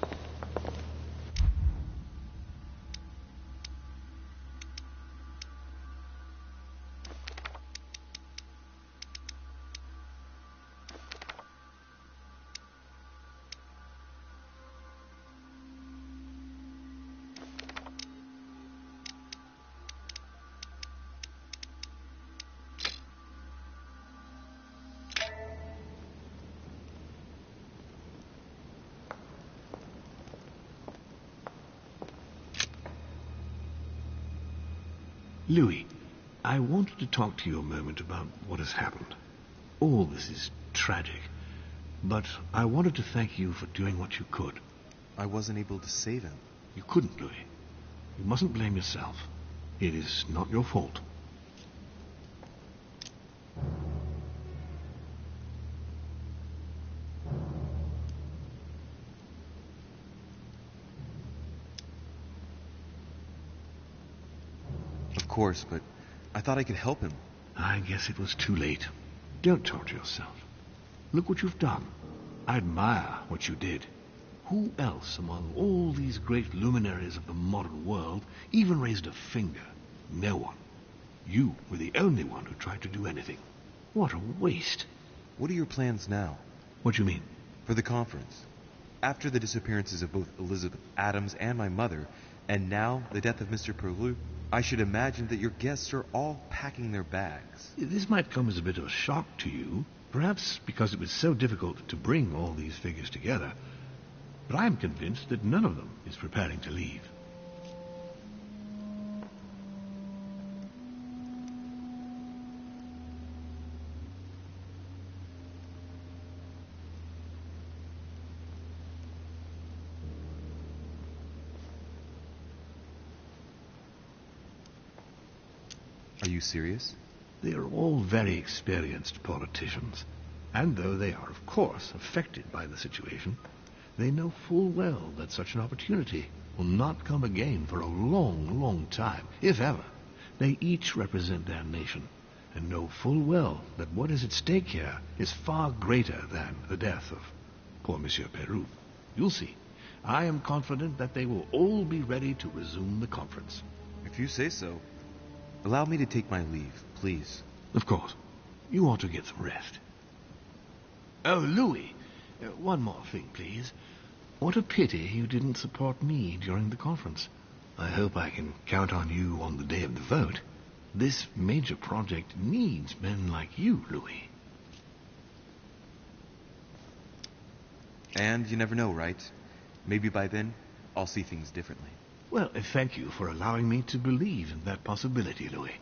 Louis, I wanted to talk to you a moment about what has happened. All this is tragic, but I wanted to thank you for doing what you could. I wasn't able to save him. You couldn't, Louis. You mustn't blame yourself. It is not your fault. Of course, but I thought I could help him. I guess it was too late. Don't torture yourself. Look what you've done. I admire what you did. Who else among all these great luminaries of the modern world even raised a finger? No one. You were the only one who tried to do anything. What a waste. What are your plans now? What do you mean? For the conference. After the disappearances of both Elizabeth Adams and my mother, and now the death of Mr. Perlu, I should imagine that your guests are all packing their bags. This might come as a bit of a shock to you, perhaps because it was so difficult to bring all these figures together. But I am convinced that none of them is preparing to leave. Are you serious? They are all very experienced politicians, and though they are, of course, affected by the situation, they know full well that such an opportunity will not come again for a long, long time, if ever. They each represent their nation, and know full well that what is at stake here is far greater than the death of poor Monsieur Peru. You'll see. I am confident that they will all be ready to resume the conference. If you say so. Allow me to take my leave, please. Of course. You ought to get some rest. Oh, Louis, one more thing, please. What a pity you didn't support me during the conference. I hope I can count on you on the day of the vote. This major project needs men like you, Louis. And you never know, right? Maybe by then, I'll see things differently. Well, thank you for allowing me to believe in that possibility, Louis.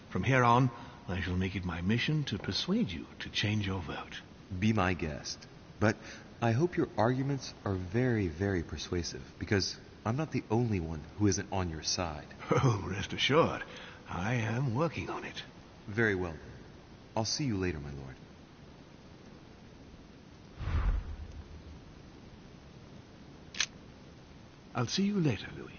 From here on, I shall make it my mission to persuade you to change your vote. Be my guest. But I hope your arguments are very, very persuasive, because I'm not the only one who isn't on your side. Oh, rest assured, I am working on it. Very well. I'll see you later, my lord. I'll see you later, Louis.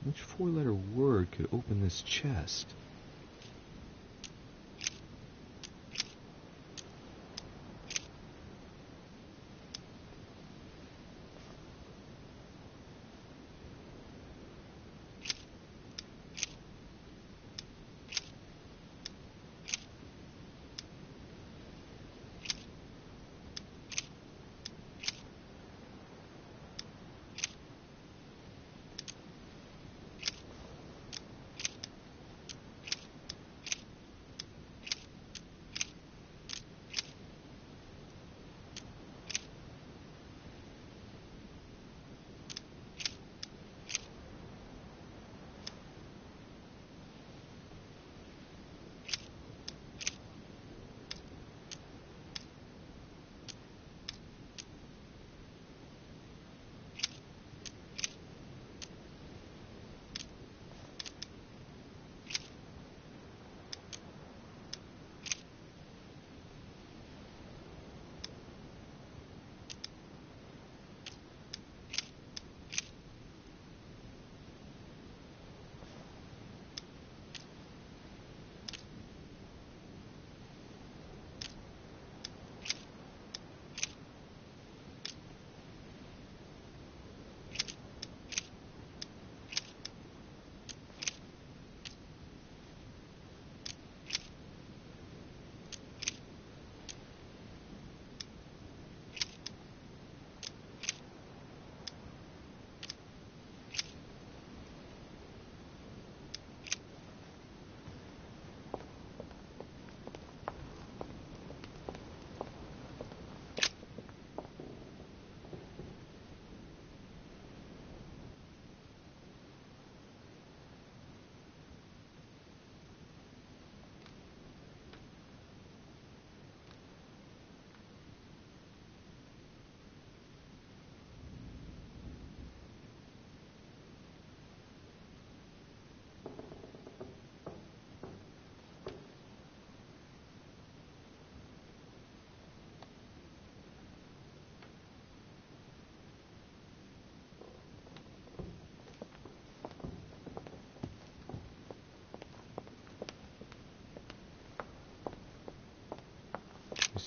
Which four-letter word could open this chest?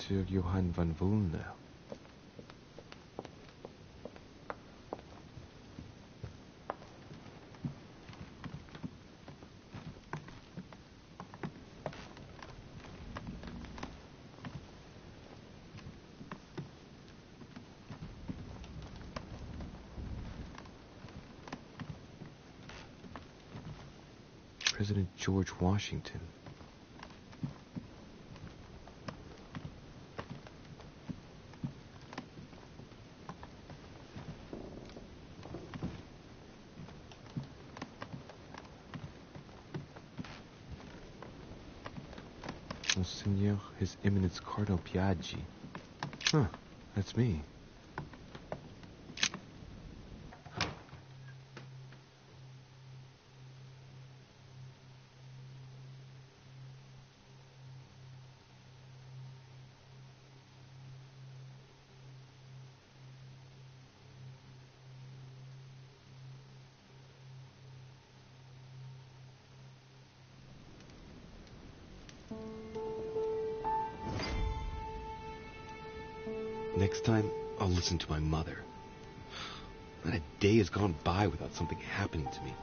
Monsieur Johann von Wulner. President George Washington. Monseigneur, His Eminence Cardinal Piaggi. Huh, that's me. Next time, I'll listen to my mother. Not a day has gone by without something happening to me.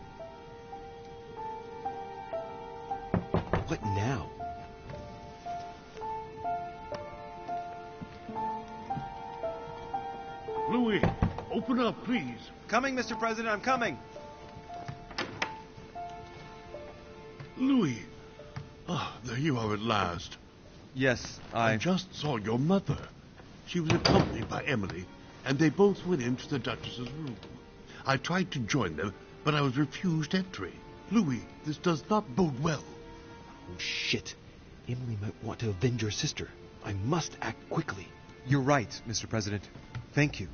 What now? Louis, open up, please. Coming, Mr. President, I'm coming. Louis. Ah, there you are at last. Yes, I just saw your mother. She was accompanied by Emily, and they both went into the Duchess's room. I tried to join them, but I was refused entry. Louis, this does not bode well. Oh, shit. Emily might want to avenge her sister. I must act quickly. You're right, Mr. President. Thank you.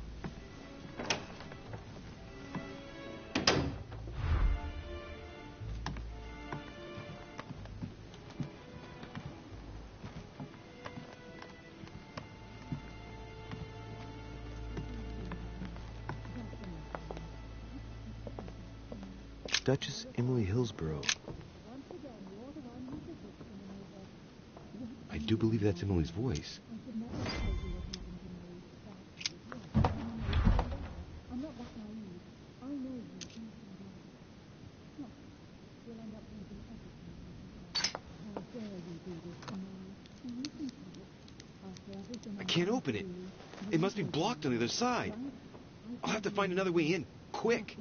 Duchess Emily Hillsborough. I do believe that's Emily's voice. I can't open it. It must be blocked on the other side. I'll have to find another way in, quick.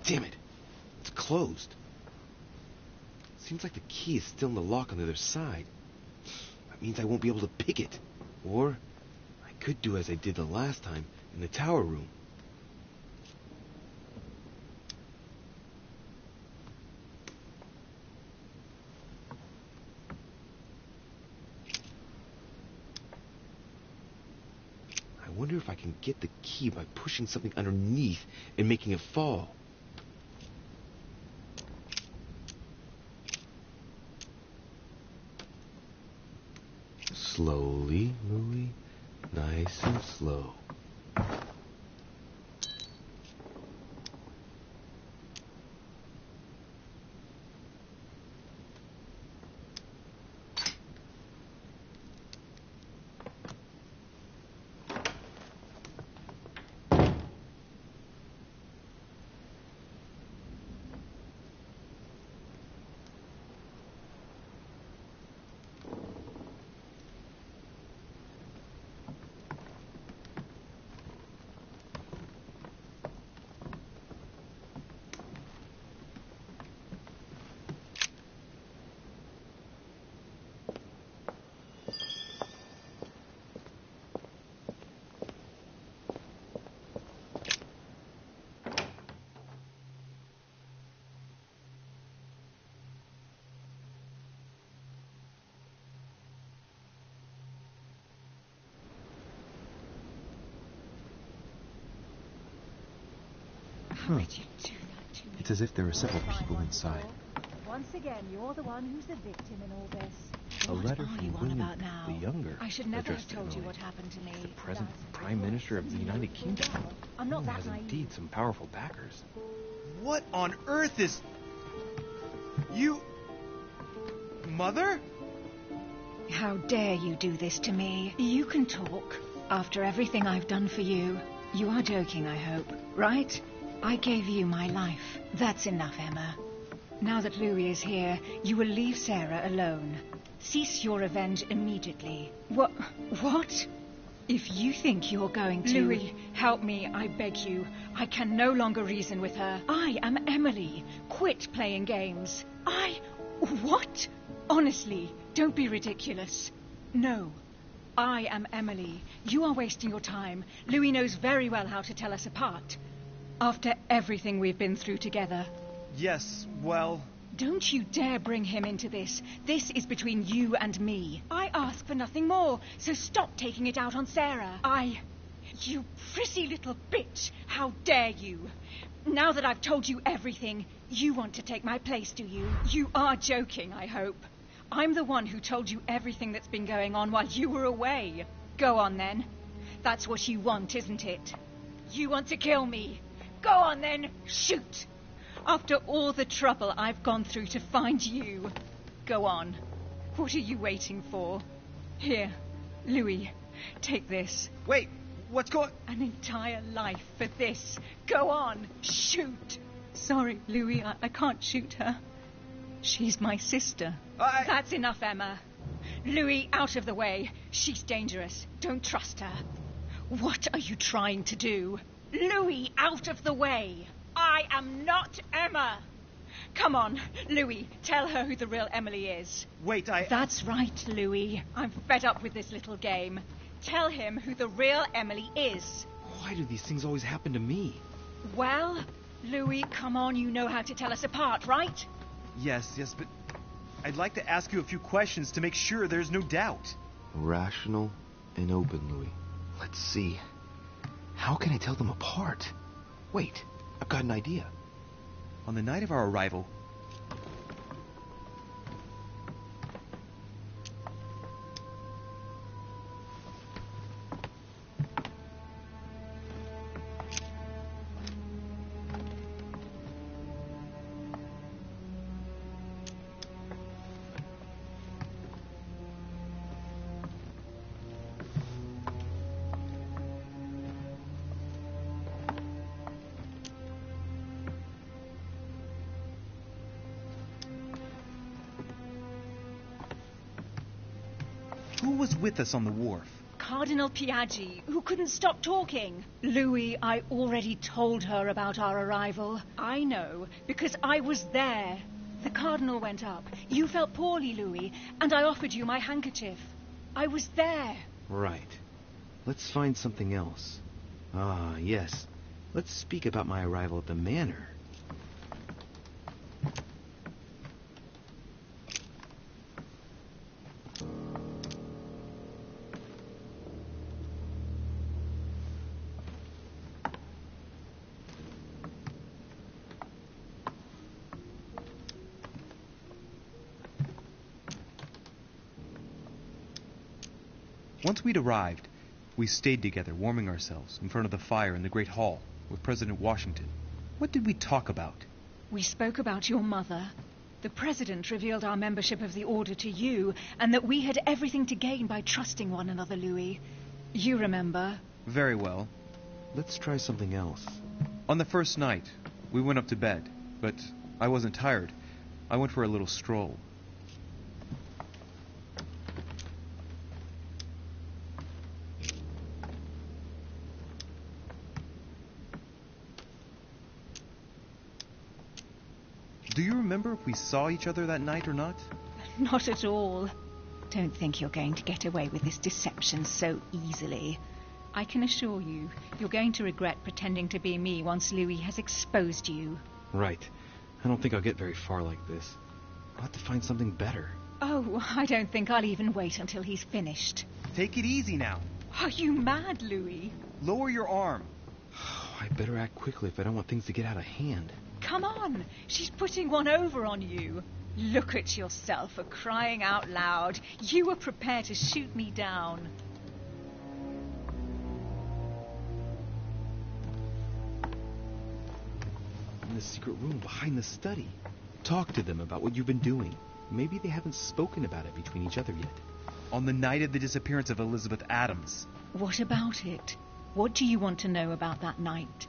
Damn it. It's closed. Seems like the key is still in the lock on the other side. That means I won't be able to pick it. Or I could do as I did the last time in the tower room. I wonder if I can get the key by pushing something underneath and making it fall. Slowly, Louis. Nice and slow. It's as if there are several people inside. Once again, you're the one who's the victim in all this. A letter from William the Younger. I should never have addressed to told you Emily. what happened to me. The present Prime Minister of the United Kingdom. I'm not that has naive. indeed some powerful backers. What on earth is... You... Mother? How dare you do this to me? You can talk. After everything I've done for you. You are joking, I hope. Right? I gave you my life. That's enough, Emma. Now that Louis is here, you will leave Sarah alone. Cease your revenge immediately. What? If you think you're going to... Louis, help me, I beg you. I can no longer reason with her. I am Emily. Quit playing games. What? Honestly, don't be ridiculous. No. I am Emily. You are wasting your time. Louis knows very well how to tell us apart. After everything we've been through together. Yes, well... Don't you dare bring him into this. This is between you and me. I ask for nothing more, so stop taking it out on Sarah. You prissy little bitch. How dare you? Now that I've told you everything, you want to take my place, do you? You are joking, I hope. I'm the one who told you everything that's been going on while you were away. Go on, then. That's what you want, isn't it? You want to kill me. Go on, then. Shoot. After all the trouble I've gone through to find you. Go on. What are you waiting for? Here, Louis, take this. Wait, what's going... An entire life for this. Go on, shoot. Sorry, Louis, I can't shoot her. She's my sister. That's enough, Emma. Louis, out of the way. She's dangerous. Don't trust her. What are you trying to do? Louis, out of the way. I am not Emma. Come on, Louis, tell her who the real Emily is. Wait, That's right, Louis. I'm fed up with this little game. Tell him who the real Emily is. Why do these things always happen to me? Well, Louis, come on, you know how to tell us apart, right? Yes, but I'd like to ask you a few questions to make sure there's no doubt. Rational and open, Louis. Let's see. How can I tell them apart? Wait, I've got an idea. On the night of our arrival... Who was with us on the wharf? Cardinal Piaggi, who couldn't stop talking. Louis, I already told her about our arrival. I know, because I was there. The Cardinal went up. You felt poorly, Louis, and I offered you my handkerchief. I was there. Right. Let's find something else. Ah, yes. Let's speak about my arrival at the manor. Once we'd arrived, we stayed together, warming ourselves in front of the fire in the Great Hall with President Washington. What did we talk about? We spoke about your mother. The President revealed our membership of the Order to you, and that we had everything to gain by trusting one another, Louis. You remember? Very well. Let's try something else. On the first night, we went up to bed, but I wasn't tired. I went for a little stroll. Do you remember if we saw each other that night or not? Not at all. Don't think you're going to get away with this deception so easily. I can assure you, you're going to regret pretending to be me once Louis has exposed you. Right. I don't think I'll get very far like this. I'll have to find something better. Oh, I don't think I'll even wait until he's finished. Take it easy now. Are you mad, Louis? Lower your arm. I better act quickly if I don't want things to get out of hand. Come on, she's putting one over on you. Look at yourself for crying out loud. You were prepared to shoot me down. In the secret room behind the study. Talk to them about what you've been doing. Maybe they haven't spoken about it between each other yet. On the night of the disappearance of Elizabeth Adams. What about it? What do you want to know about that night?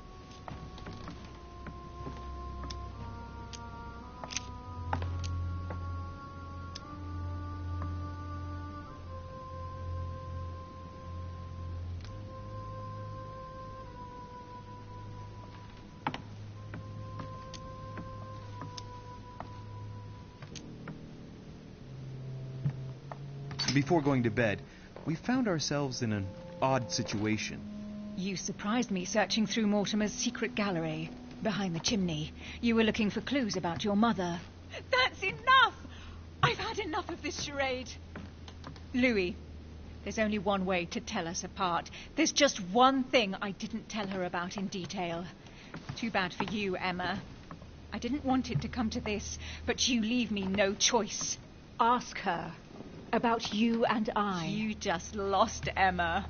Before going to bed, we found ourselves in an odd situation. You surprised me searching through Mortimer's secret gallery behind the chimney. You were looking for clues about your mother. That's enough! I've had enough of this charade. Louis, there's only one way to tell us apart. There's just one thing I didn't tell her about in detail. Too bad for you, Emma. I didn't want it to come to this, but you leave me no choice. Ask her about you and I. You just lost, Emma.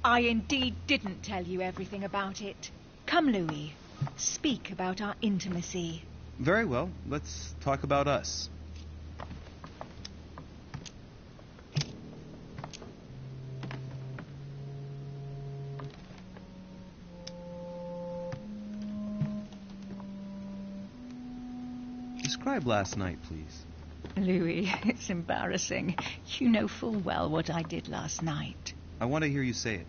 I indeed didn't tell you everything about it. Come, Louis. Speak about our intimacy. Very well. Let's talk about us. Describe last night, please. Louis, it's embarrassing. You know full well what I did last night. I want to hear you say it.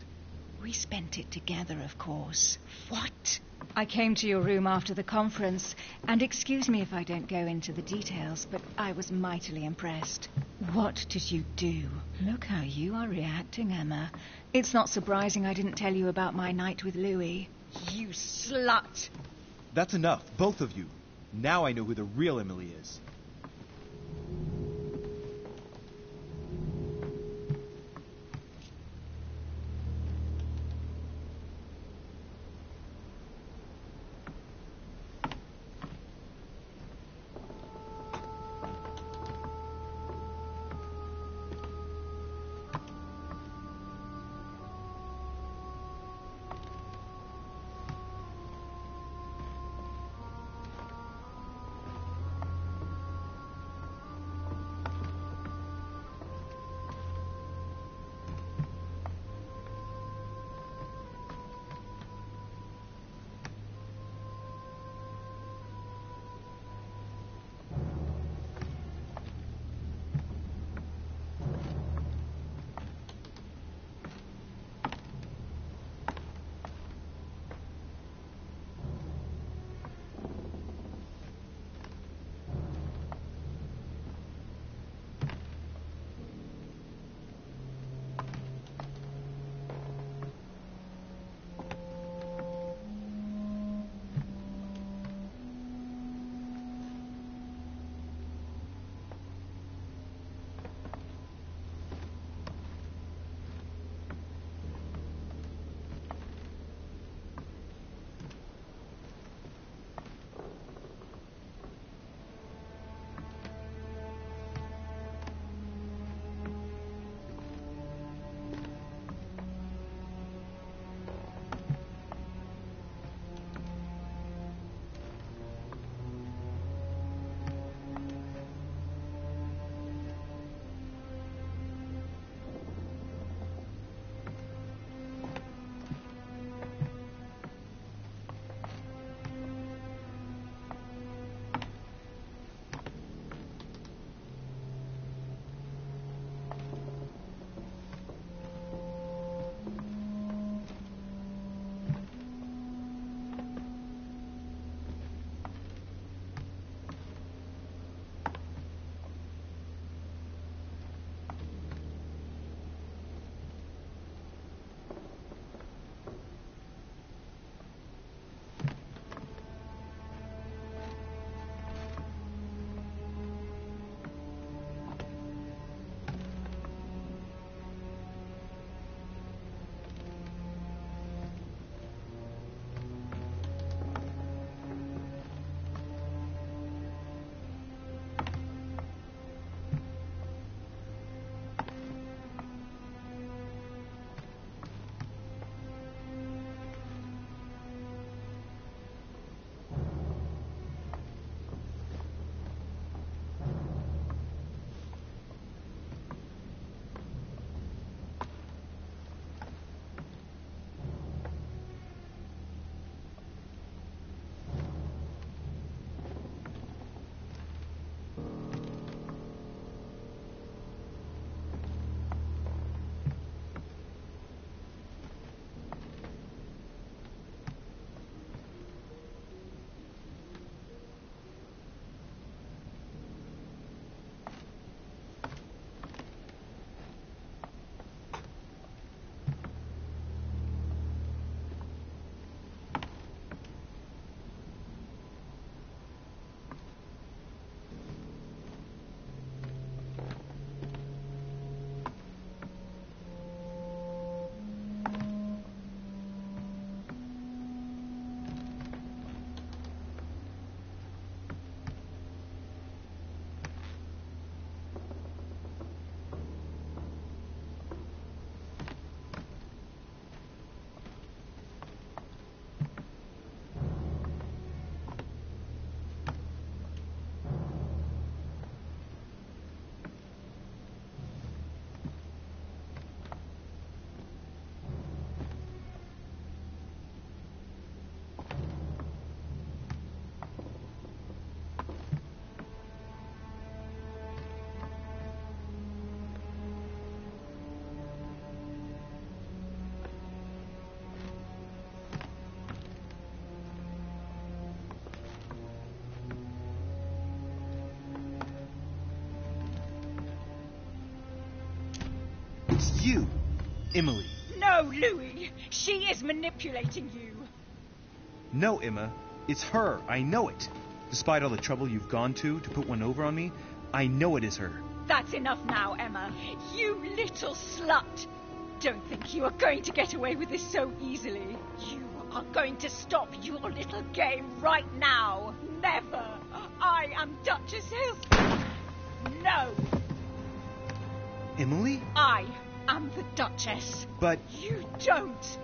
We spent it together, of course. What? I came to your room after the conference, and excuse me if I don't go into the details, but I was mightily impressed. What did you do? Look how you are reacting, Emma. It's not surprising I didn't tell you about my night with Louis. You slut! That's enough, both of you. Now I know who the real Emily is. you, Emily. No, Louis. She is manipulating you. No, Emma. It's her. I know it. Despite all the trouble you've gone to put one over on me, I know it is her. That's enough now, Emma. You little slut. Don't think you are going to get away with this so easily. You are going to stop your little game right now. Never. I am Duchess Hills. No. Emily? I am the Duchess. But... You don't.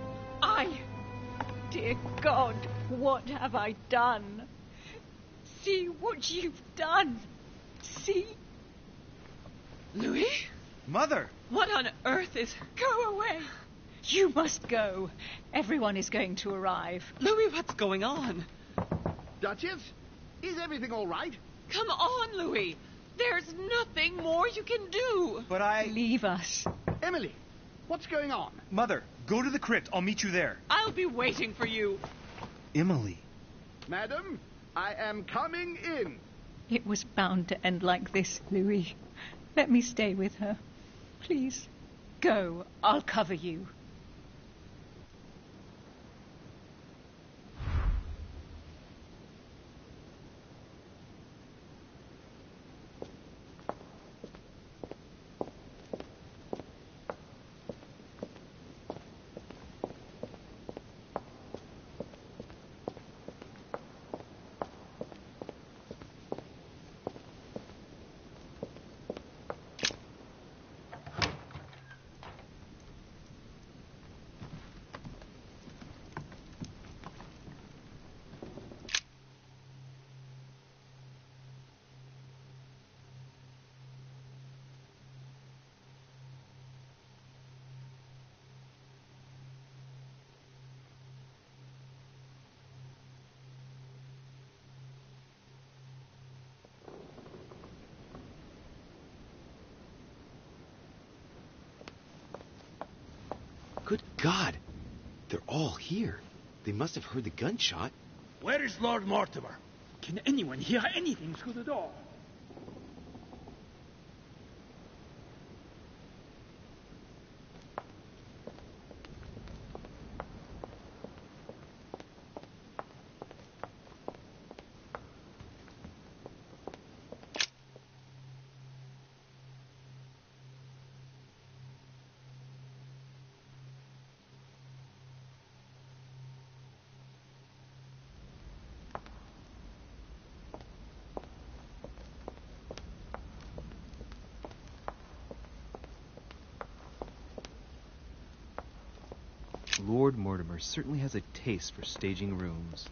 Dear God, what have I done? See what you've done. See? Louis? Mother! What on earth is... Go away. You must go. Everyone is going to arrive. Louis, what's going on? Duchess, is everything all right? Come on, Louis. There's nothing more you can do. But I... Leave us. Emily, what's going on? Mother, go to the crypt. I'll meet you there. I'll be waiting for you. Emily. Madam, I am coming in. It was bound to end like this, Louis. Let me stay with her. Please, go. I'll cover you. Good God! They're all here. They must have heard the gunshot. Where is Lord Mortimer? Can anyone hear anything through the door? Lord Mortimer certainly has a taste for staging rooms.